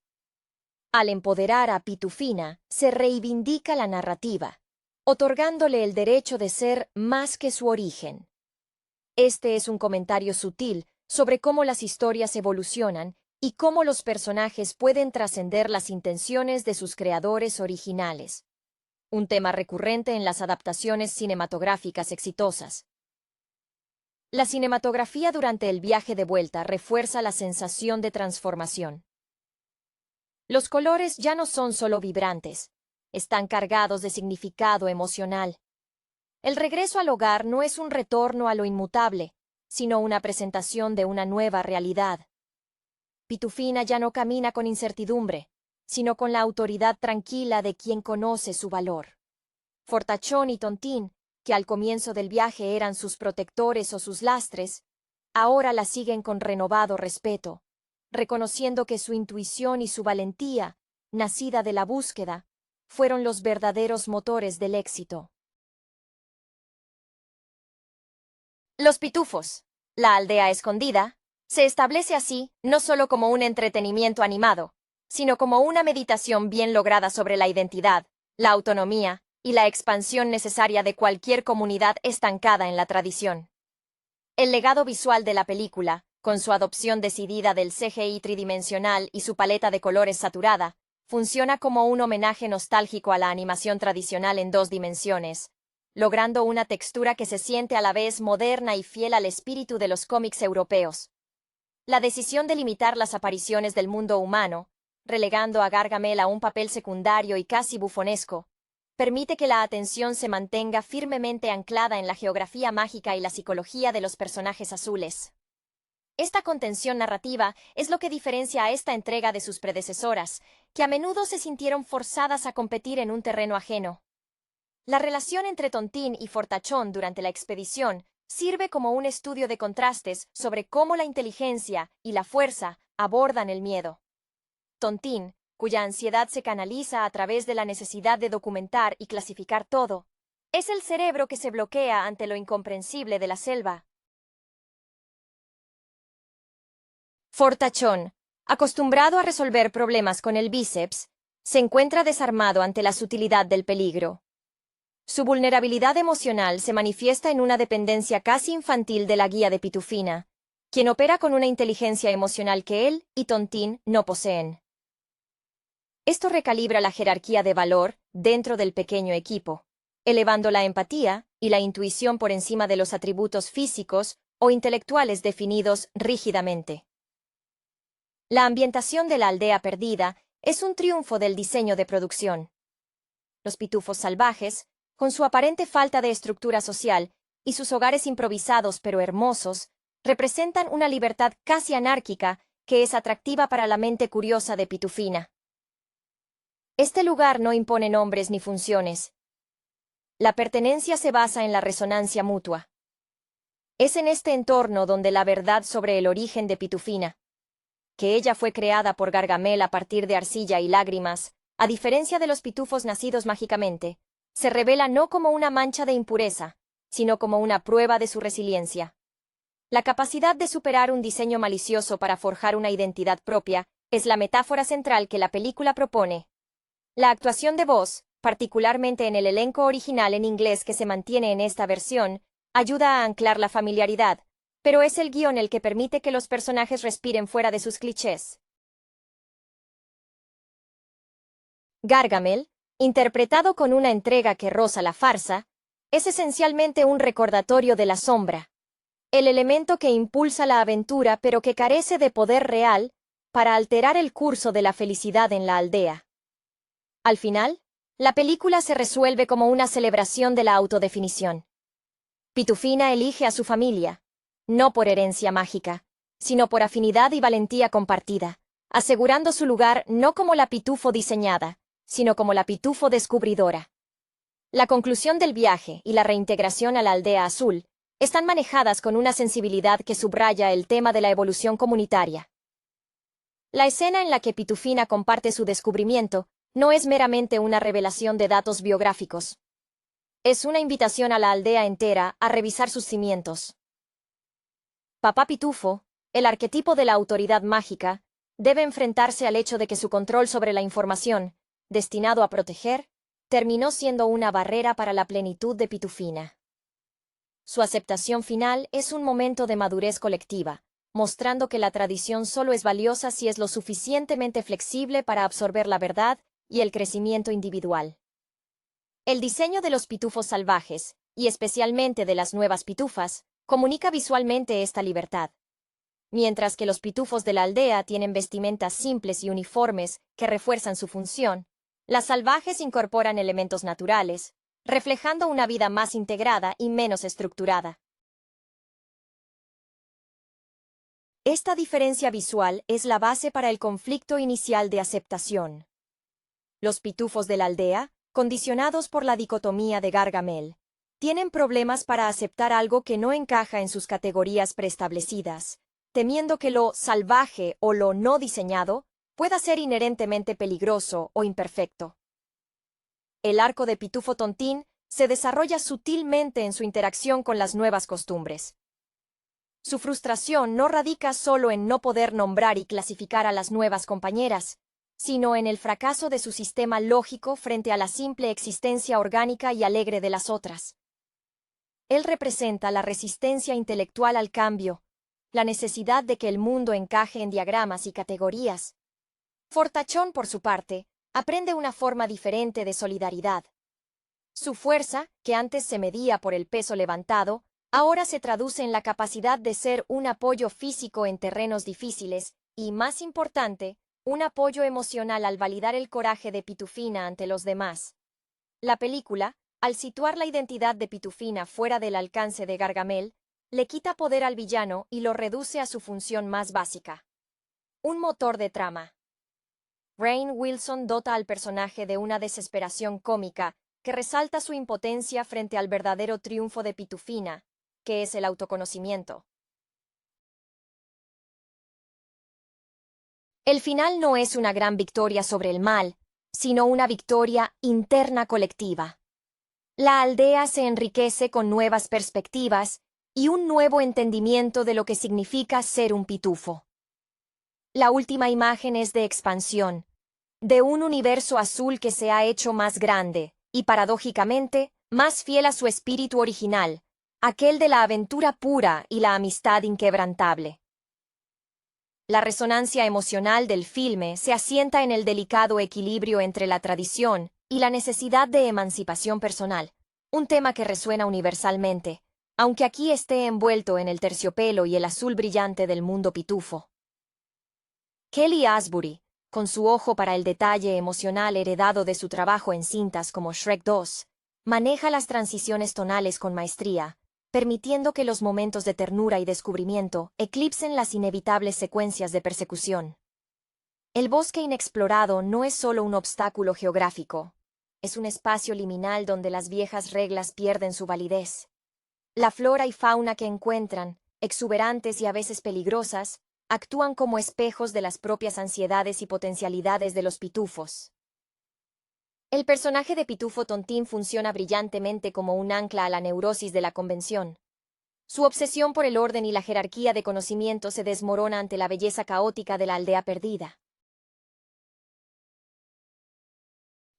Al empoderar a Pitufina, se reivindica la narrativa, otorgándole el derecho de ser más que su origen. Este es un comentario sutil sobre cómo las historias evolucionan y cómo los personajes pueden trascender las intenciones de sus creadores originales. Un tema recurrente en las adaptaciones cinematográficas exitosas. La cinematografía durante el viaje de vuelta refuerza la sensación de transformación. Los colores ya no son solo vibrantes, están cargados de significado emocional. El regreso al hogar no es un retorno a lo inmutable, sino una presentación de una nueva realidad. Pitufina ya no camina con incertidumbre, sino con la autoridad tranquila de quien conoce su valor. Fortachón y Tontín, que al comienzo del viaje eran sus protectores o sus lastres, ahora la siguen con renovado respeto, reconociendo que su intuición y su valentía, nacida de la búsqueda, fueron los verdaderos motores del éxito. Los pitufos, la aldea escondida, Se establece así no solo como un entretenimiento animado, sino como una meditación bien lograda sobre la identidad, la autonomía y la expansión necesaria de cualquier comunidad estancada en la tradición. El legado visual de la película, con su adopción decidida del CGI tridimensional y su paleta de colores saturada, funciona como un homenaje nostálgico a la animación tradicional en 2 dimensiones, logrando una textura que se siente a la vez moderna y fiel al espíritu de los cómics europeos. La decisión de limitar las apariciones del mundo humano, relegando a Gargamel a un papel secundario y casi bufonesco, permite que la atención se mantenga firmemente anclada en la geografía mágica y la psicología de los personajes azules. Esta contención narrativa es lo que diferencia a esta entrega de sus predecesoras, que a menudo se sintieron forzadas a competir en un terreno ajeno. La relación entre Tontín y Fortachón durante la expedición sirve como un estudio de contrastes sobre cómo la inteligencia y la fuerza abordan el miedo. Tontín, cuya ansiedad se canaliza a través de la necesidad de documentar y clasificar todo, es el cerebro que se bloquea ante lo incomprensible de la selva. Fortachón, acostumbrado a resolver problemas con el bíceps, se encuentra desarmado ante la sutilidad del peligro. Su vulnerabilidad emocional se manifiesta en una dependencia casi infantil de la guía de Pitufina, quien opera con una inteligencia emocional que él y Tontín no poseen. Esto recalibra la jerarquía de valor dentro del pequeño equipo, elevando la empatía y la intuición por encima de los atributos físicos o intelectuales definidos rígidamente. La ambientación de la aldea perdida es un triunfo del diseño de producción. Los pitufos salvajes, con su aparente falta de estructura social y sus hogares improvisados pero hermosos, representan una libertad casi anárquica que es atractiva para la mente curiosa de Pitufina. Este lugar no impone nombres ni funciones. La pertenencia se basa en la resonancia mutua. Es en este entorno donde la verdad sobre el origen de Pitufina, que ella fue creada por Gargamel a partir de arcilla y lágrimas, a diferencia de los pitufos nacidos mágicamente, se revela no como una mancha de impureza, sino como una prueba de su resiliencia. La capacidad de superar un diseño malicioso para forjar una identidad propia es la metáfora central que la película propone. La actuación de voz, particularmente en el elenco original en inglés que se mantiene en esta versión, ayuda a anclar la familiaridad, pero es el guión el que permite que los personajes respiren fuera de sus clichés. Gargamel, interpretado con una entrega que roza la farsa, es esencialmente un recordatorio de la sombra, el elemento que impulsa la aventura pero que carece de poder real para alterar el curso de la felicidad en la aldea. Al final, la película se resuelve como una celebración de la autodefinición. Pitufina elige a su familia, no por herencia mágica, sino por afinidad y valentía compartida, asegurando su lugar no como la pitufo diseñada, sino como la pitufo descubridora. La conclusión del viaje y la reintegración a la aldea azul están manejadas con una sensibilidad que subraya el tema de la evolución comunitaria. La escena en la que Pitufina comparte su descubrimiento no es meramente una revelación de datos biográficos. Es una invitación a la aldea entera a revisar sus cimientos. Papá Pitufo, el arquetipo de la autoridad mágica, debe enfrentarse al hecho de que su control sobre la información, destinado a proteger, terminó siendo una barrera para la plenitud de Pitufina. Su aceptación final es un momento de madurez colectiva, mostrando que la tradición solo es valiosa si es lo suficientemente flexible para absorber la verdad y el crecimiento individual. El diseño de los pitufos salvajes, y especialmente de las nuevas pitufas, comunica visualmente esta libertad. Mientras que los pitufos de la aldea tienen vestimentas simples y uniformes que refuerzan su función, las salvajes incorporan elementos naturales, reflejando una vida más integrada y menos estructurada. Esta diferencia visual es la base para el conflicto inicial de aceptación. Los pitufos de la aldea, condicionados por la dicotomía de Gargamel, tienen problemas para aceptar algo que no encaja en sus categorías preestablecidas, temiendo que lo salvaje o lo no diseñado pueda ser inherentemente peligroso o imperfecto. El arco de Pitufo Tontín se desarrolla sutilmente en su interacción con las nuevas costumbres. Su frustración no radica solo en no poder nombrar y clasificar a las nuevas compañeras, sino en el fracaso de su sistema lógico frente a la simple existencia orgánica y alegre de las otras. Él representa la resistencia intelectual al cambio, la necesidad de que el mundo encaje en diagramas y categorías. Fortachón, por su parte, aprende una forma diferente de solidaridad. Su fuerza, que antes se medía por el peso levantado, ahora se traduce en la capacidad de ser un apoyo físico en terrenos difíciles y, más importante, un apoyo emocional al validar el coraje de Pitufina ante los demás. La película, al situar la identidad de Pitufina fuera del alcance de Gargamel, le quita poder al villano y lo reduce a su función más básica. Un motor de trama. Rainn Wilson dota al personaje de una desesperación cómica que resalta su impotencia frente al verdadero triunfo de Pitufina, que es el autoconocimiento. El final no es una gran victoria sobre el mal, sino una victoria interna colectiva. La aldea se enriquece con nuevas perspectivas y un nuevo entendimiento de lo que significa ser un pitufo. La última imagen es de expansión, de un universo azul que se ha hecho más grande y, paradójicamente, más fiel a su espíritu original, aquel de la aventura pura y la amistad inquebrantable. La resonancia emocional del filme se asienta en el delicado equilibrio entre la tradición y la necesidad de emancipación personal, un tema que resuena universalmente, aunque aquí esté envuelto en el terciopelo y el azul brillante del mundo pitufo. Kelly Asbury, con su ojo para el detalle emocional heredado de su trabajo en cintas como Shrek 2, maneja las transiciones tonales con maestría, permitiendo que los momentos de ternura y descubrimiento eclipsen las inevitables secuencias de persecución. El bosque inexplorado no es solo un obstáculo geográfico, es un espacio liminal donde las viejas reglas pierden su validez. La flora y fauna que encuentran, exuberantes y a veces peligrosas, actúan como espejos de las propias ansiedades y potencialidades de los pitufos. El personaje de Pitufo Tontín funciona brillantemente como un ancla a la neurosis de la convención. Su obsesión por el orden y la jerarquía de conocimiento se desmorona ante la belleza caótica de la aldea perdida.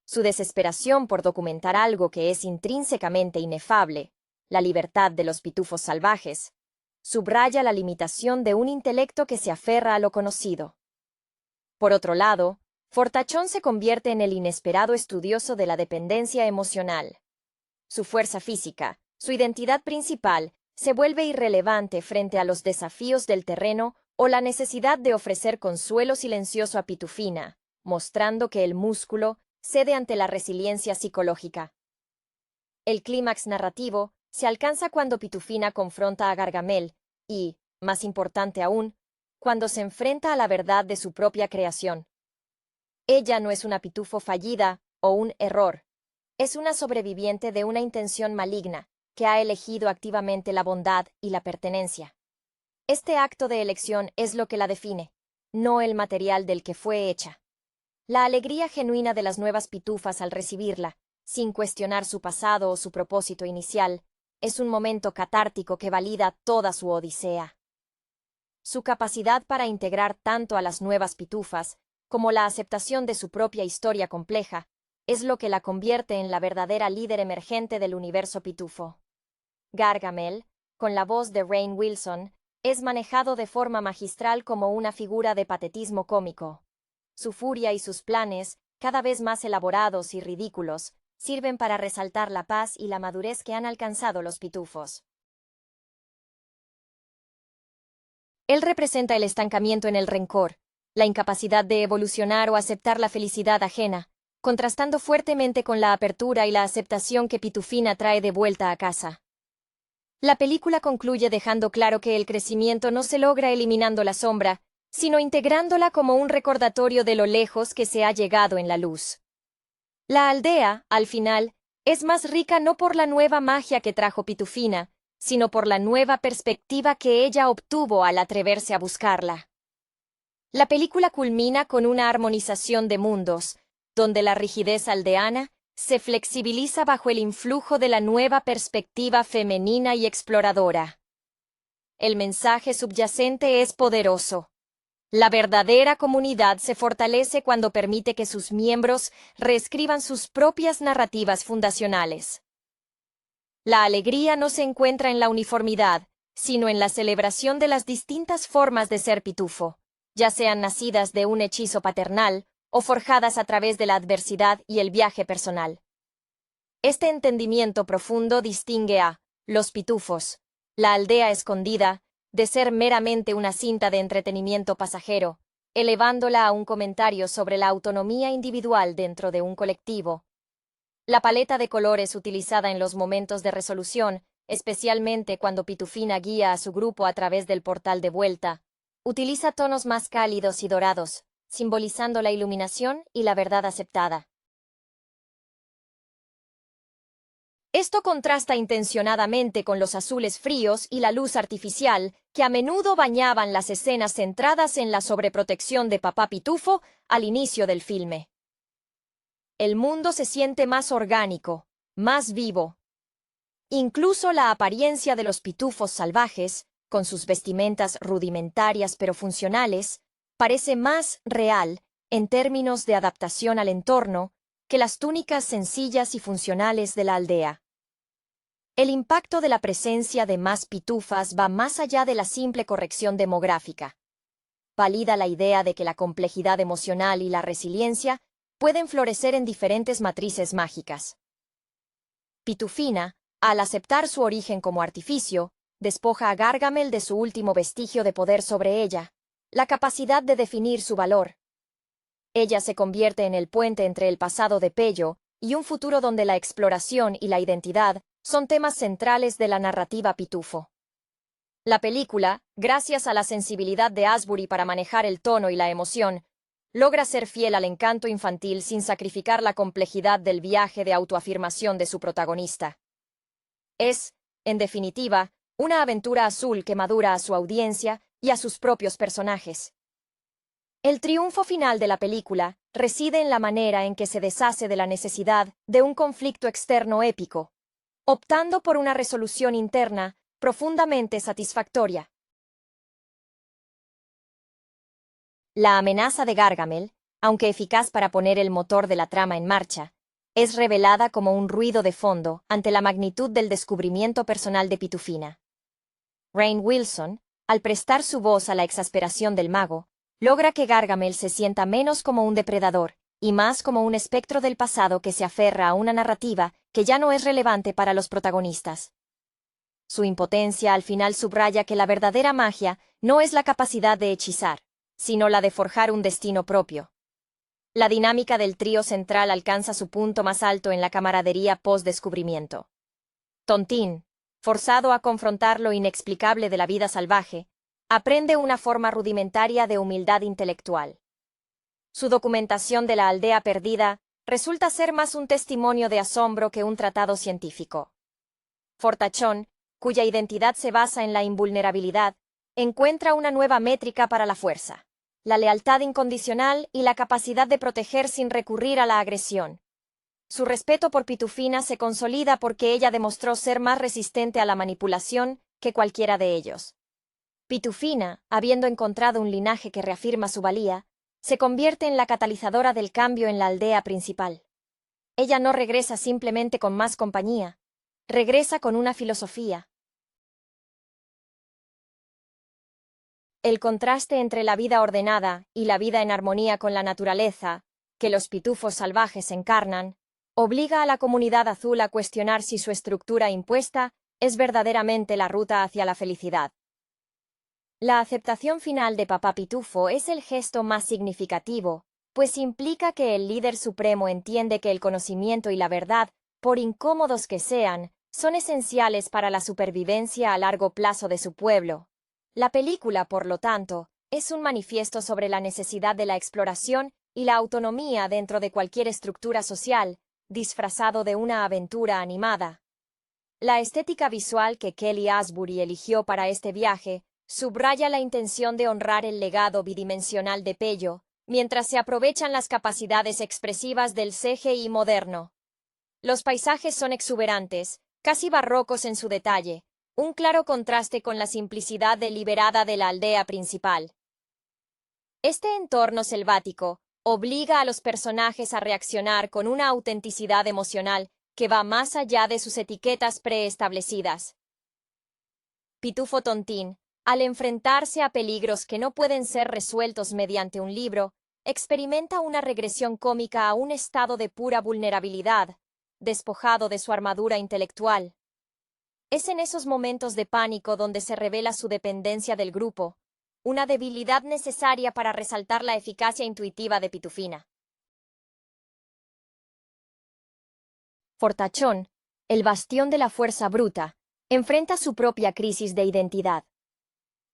Su desesperación por documentar algo que es intrínsecamente inefable, la libertad de los pitufos salvajes, subraya la limitación de un intelecto que se aferra a lo conocido. Por otro lado, Fortachón se convierte en el inesperado estudioso de la dependencia emocional. Su fuerza física, su identidad principal, se vuelve irrelevante frente a los desafíos del terreno o la necesidad de ofrecer consuelo silencioso a Pitufina, mostrando que el músculo cede ante la resiliencia psicológica. El clímax narrativo se alcanza cuando Pitufina confronta a Gargamel y, más importante aún, cuando se enfrenta a la verdad de su propia creación. Ella no es una pitufo fallida o un error. Es una sobreviviente de una intención maligna que ha elegido activamente la bondad y la pertenencia. Este acto de elección es lo que la define, no el material del que fue hecha. La alegría genuina de las nuevas pitufas al recibirla, sin cuestionar su pasado o su propósito inicial, es un momento catártico que valida toda su odisea. Su capacidad para integrar tanto a las nuevas pitufas como la aceptación de su propia historia compleja es lo que la convierte en la verdadera líder emergente del universo pitufo. Gargamel, con la voz de Rainn Wilson, es manejado de forma magistral como una figura de patetismo cómico. Su furia y sus planes, cada vez más elaborados y ridículos, sirven para resaltar la paz y la madurez que han alcanzado los pitufos. Él representa el estancamiento en el rencor, la incapacidad de evolucionar o aceptar la felicidad ajena, contrastando fuertemente con la apertura y la aceptación que Pitufina trae de vuelta a casa. La película concluye dejando claro que el crecimiento no se logra eliminando la sombra, sino integrándola como un recordatorio de lo lejos que se ha llegado en la luz. La aldea, al final, es más rica no por la nueva magia que trajo Pitufina, sino por la nueva perspectiva que ella obtuvo al atreverse a buscarla. La película culmina con una armonización de mundos, donde la rigidez aldeana se flexibiliza bajo el influjo de la nueva perspectiva femenina y exploradora. el mensaje subyacente es poderoso. La verdadera comunidad se fortalece cuando permite que sus miembros reescriban sus propias narrativas fundacionales. La alegría no se encuentra en la uniformidad, sino en la celebración de las distintas formas de ser pitufo, ya sean nacidas de un hechizo paternal o forjadas a través de la adversidad y el viaje personal. Este entendimiento profundo distingue a Los Pitufos, la aldea escondida, de ser meramente una cinta de entretenimiento pasajero, elevándola a un comentario sobre la autonomía individual dentro de un colectivo. La paleta de colores utilizada en los momentos de resolución, especialmente cuando Pitufina guía a su grupo a través del portal de vuelta, utiliza tonos más cálidos y dorados, simbolizando la iluminación y la verdad aceptada. Esto contrasta intencionadamente con los azules fríos y la luz artificial que a menudo bañaban las escenas centradas en la sobreprotección de Papá Pitufo al inicio del filme. El mundo se siente más orgánico, más vivo. Incluso la apariencia de los pitufos salvajes, con sus vestimentas rudimentarias pero funcionales, parece más real en términos de adaptación al entorno que las túnicas sencillas y funcionales de la aldea. El impacto de la presencia de más pitufas va más allá de la simple corrección demográfica. Valida la idea de que la complejidad emocional y la resiliencia pueden florecer en diferentes matrices mágicas. Pitufina, al aceptar su origen como artificio, despoja a Gargamel de su último vestigio de poder sobre ella, la capacidad de definir su valor. Ella se convierte en el puente entre el pasado de Pello y un futuro donde la exploración y la identidad son temas centrales de la narrativa pitufo. La película, gracias a la sensibilidad de Asbury para manejar el tono y la emoción, logra ser fiel al encanto infantil sin sacrificar la complejidad del viaje de autoafirmación de su protagonista. Es, en definitiva, una aventura azul que madura a su audiencia y a sus propios personajes. El triunfo final de la película reside en la manera en que se deshace de la necesidad de un conflicto externo épico, optando por una resolución interna profundamente satisfactoria. La amenaza de Gargamel, aunque eficaz para poner el motor de la trama en marcha, es revelada como un ruido de fondo ante la magnitud del descubrimiento personal de Pitufina. Rainn Wilson, al prestar su voz a la exasperación del mago, logra que Gargamel se sienta menos como un depredador y más como un espectro del pasado que se aferra a una narrativa que ya no es relevante para los protagonistas. Su impotencia al final subraya que la verdadera magia no es la capacidad de hechizar, sino la de forjar un destino propio. La dinámica del trío central alcanza su punto más alto en la camaradería post-descubrimiento. Tontín, forzado a confrontar lo inexplicable de la vida salvaje, aprende una forma rudimentaria de humildad intelectual. Su documentación de la aldea perdida resulta ser más un testimonio de asombro que un tratado científico. Fortachón, cuya identidad se basa en la invulnerabilidad, encuentra una nueva métrica para la fuerza, la lealtad incondicional y la capacidad de proteger sin recurrir a la agresión. Su respeto por Pitufina se consolida porque ella demostró ser más resistente a la manipulación que cualquiera de ellos. Pitufina, habiendo encontrado un linaje que reafirma su valía, se convierte en la catalizadora del cambio en la aldea principal. Ella no regresa simplemente con más compañía, regresa con una filosofía. El contraste entre la vida ordenada y la vida en armonía con la naturaleza, que los pitufos salvajes encarnan, obliga a la comunidad azul a cuestionar si su estructura impuesta es verdaderamente la ruta hacia la felicidad. La aceptación final de Papá Pitufo es el gesto más significativo, pues implica que el líder supremo entiende que el conocimiento y la verdad, por incómodos que sean, son esenciales para la supervivencia a largo plazo de su pueblo. La película, por lo tanto, es un manifiesto sobre la necesidad de la exploración y la autonomía dentro de cualquier estructura social, disfrazado de una aventura animada. La estética visual que Kelly Asbury eligió para este viaje subraya la intención de honrar el legado bidimensional de Pello, mientras se aprovechan las capacidades expresivas del CGI moderno. Los paisajes son exuberantes, casi barrocos en su detalle, un claro contraste con la simplicidad deliberada de la aldea principal. Este entorno selvático obliga a los personajes a reaccionar con una autenticidad emocional que va más allá de sus etiquetas preestablecidas. Pitufo Tontín, al enfrentarse a peligros que no pueden ser resueltos mediante un libro, experimenta una regresión cómica a un estado de pura vulnerabilidad, despojado de su armadura intelectual. Es en esos momentos de pánico donde se revela su dependencia del grupo, una debilidad necesaria para resaltar la eficacia intuitiva de Pitufina. Fortachón, el bastión de la fuerza bruta, enfrenta su propia crisis de identidad.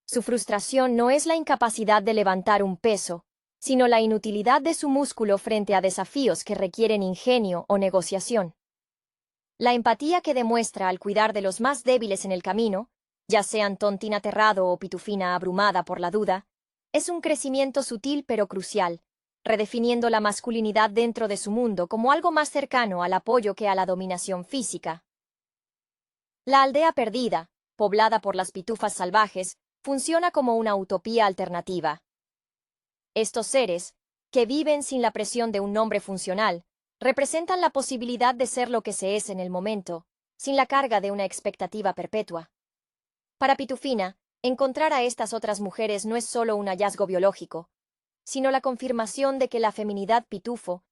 Su frustración no es la incapacidad de levantar un peso, sino la inutilidad de su músculo frente a desafíos que requieren ingenio o negociación. La empatía que demuestra al cuidar de los más débiles en el camino, ya sean Tontín aterrado o Pitufina abrumada por la duda, es un crecimiento sutil pero crucial, redefiniendo la masculinidad dentro de su mundo como algo más cercano al apoyo que a la dominación física. La aldea perdida, poblada por las pitufas salvajes, funciona como una utopía alternativa. Estos seres, que viven sin la presión de un nombre funcional, representan la posibilidad de ser lo que se es en el momento, sin la carga de una expectativa perpetua. Para Pitufina, encontrar a estas otras mujeres no es solo un hallazgo biológico, sino la confirmación de que la feminidad pitufo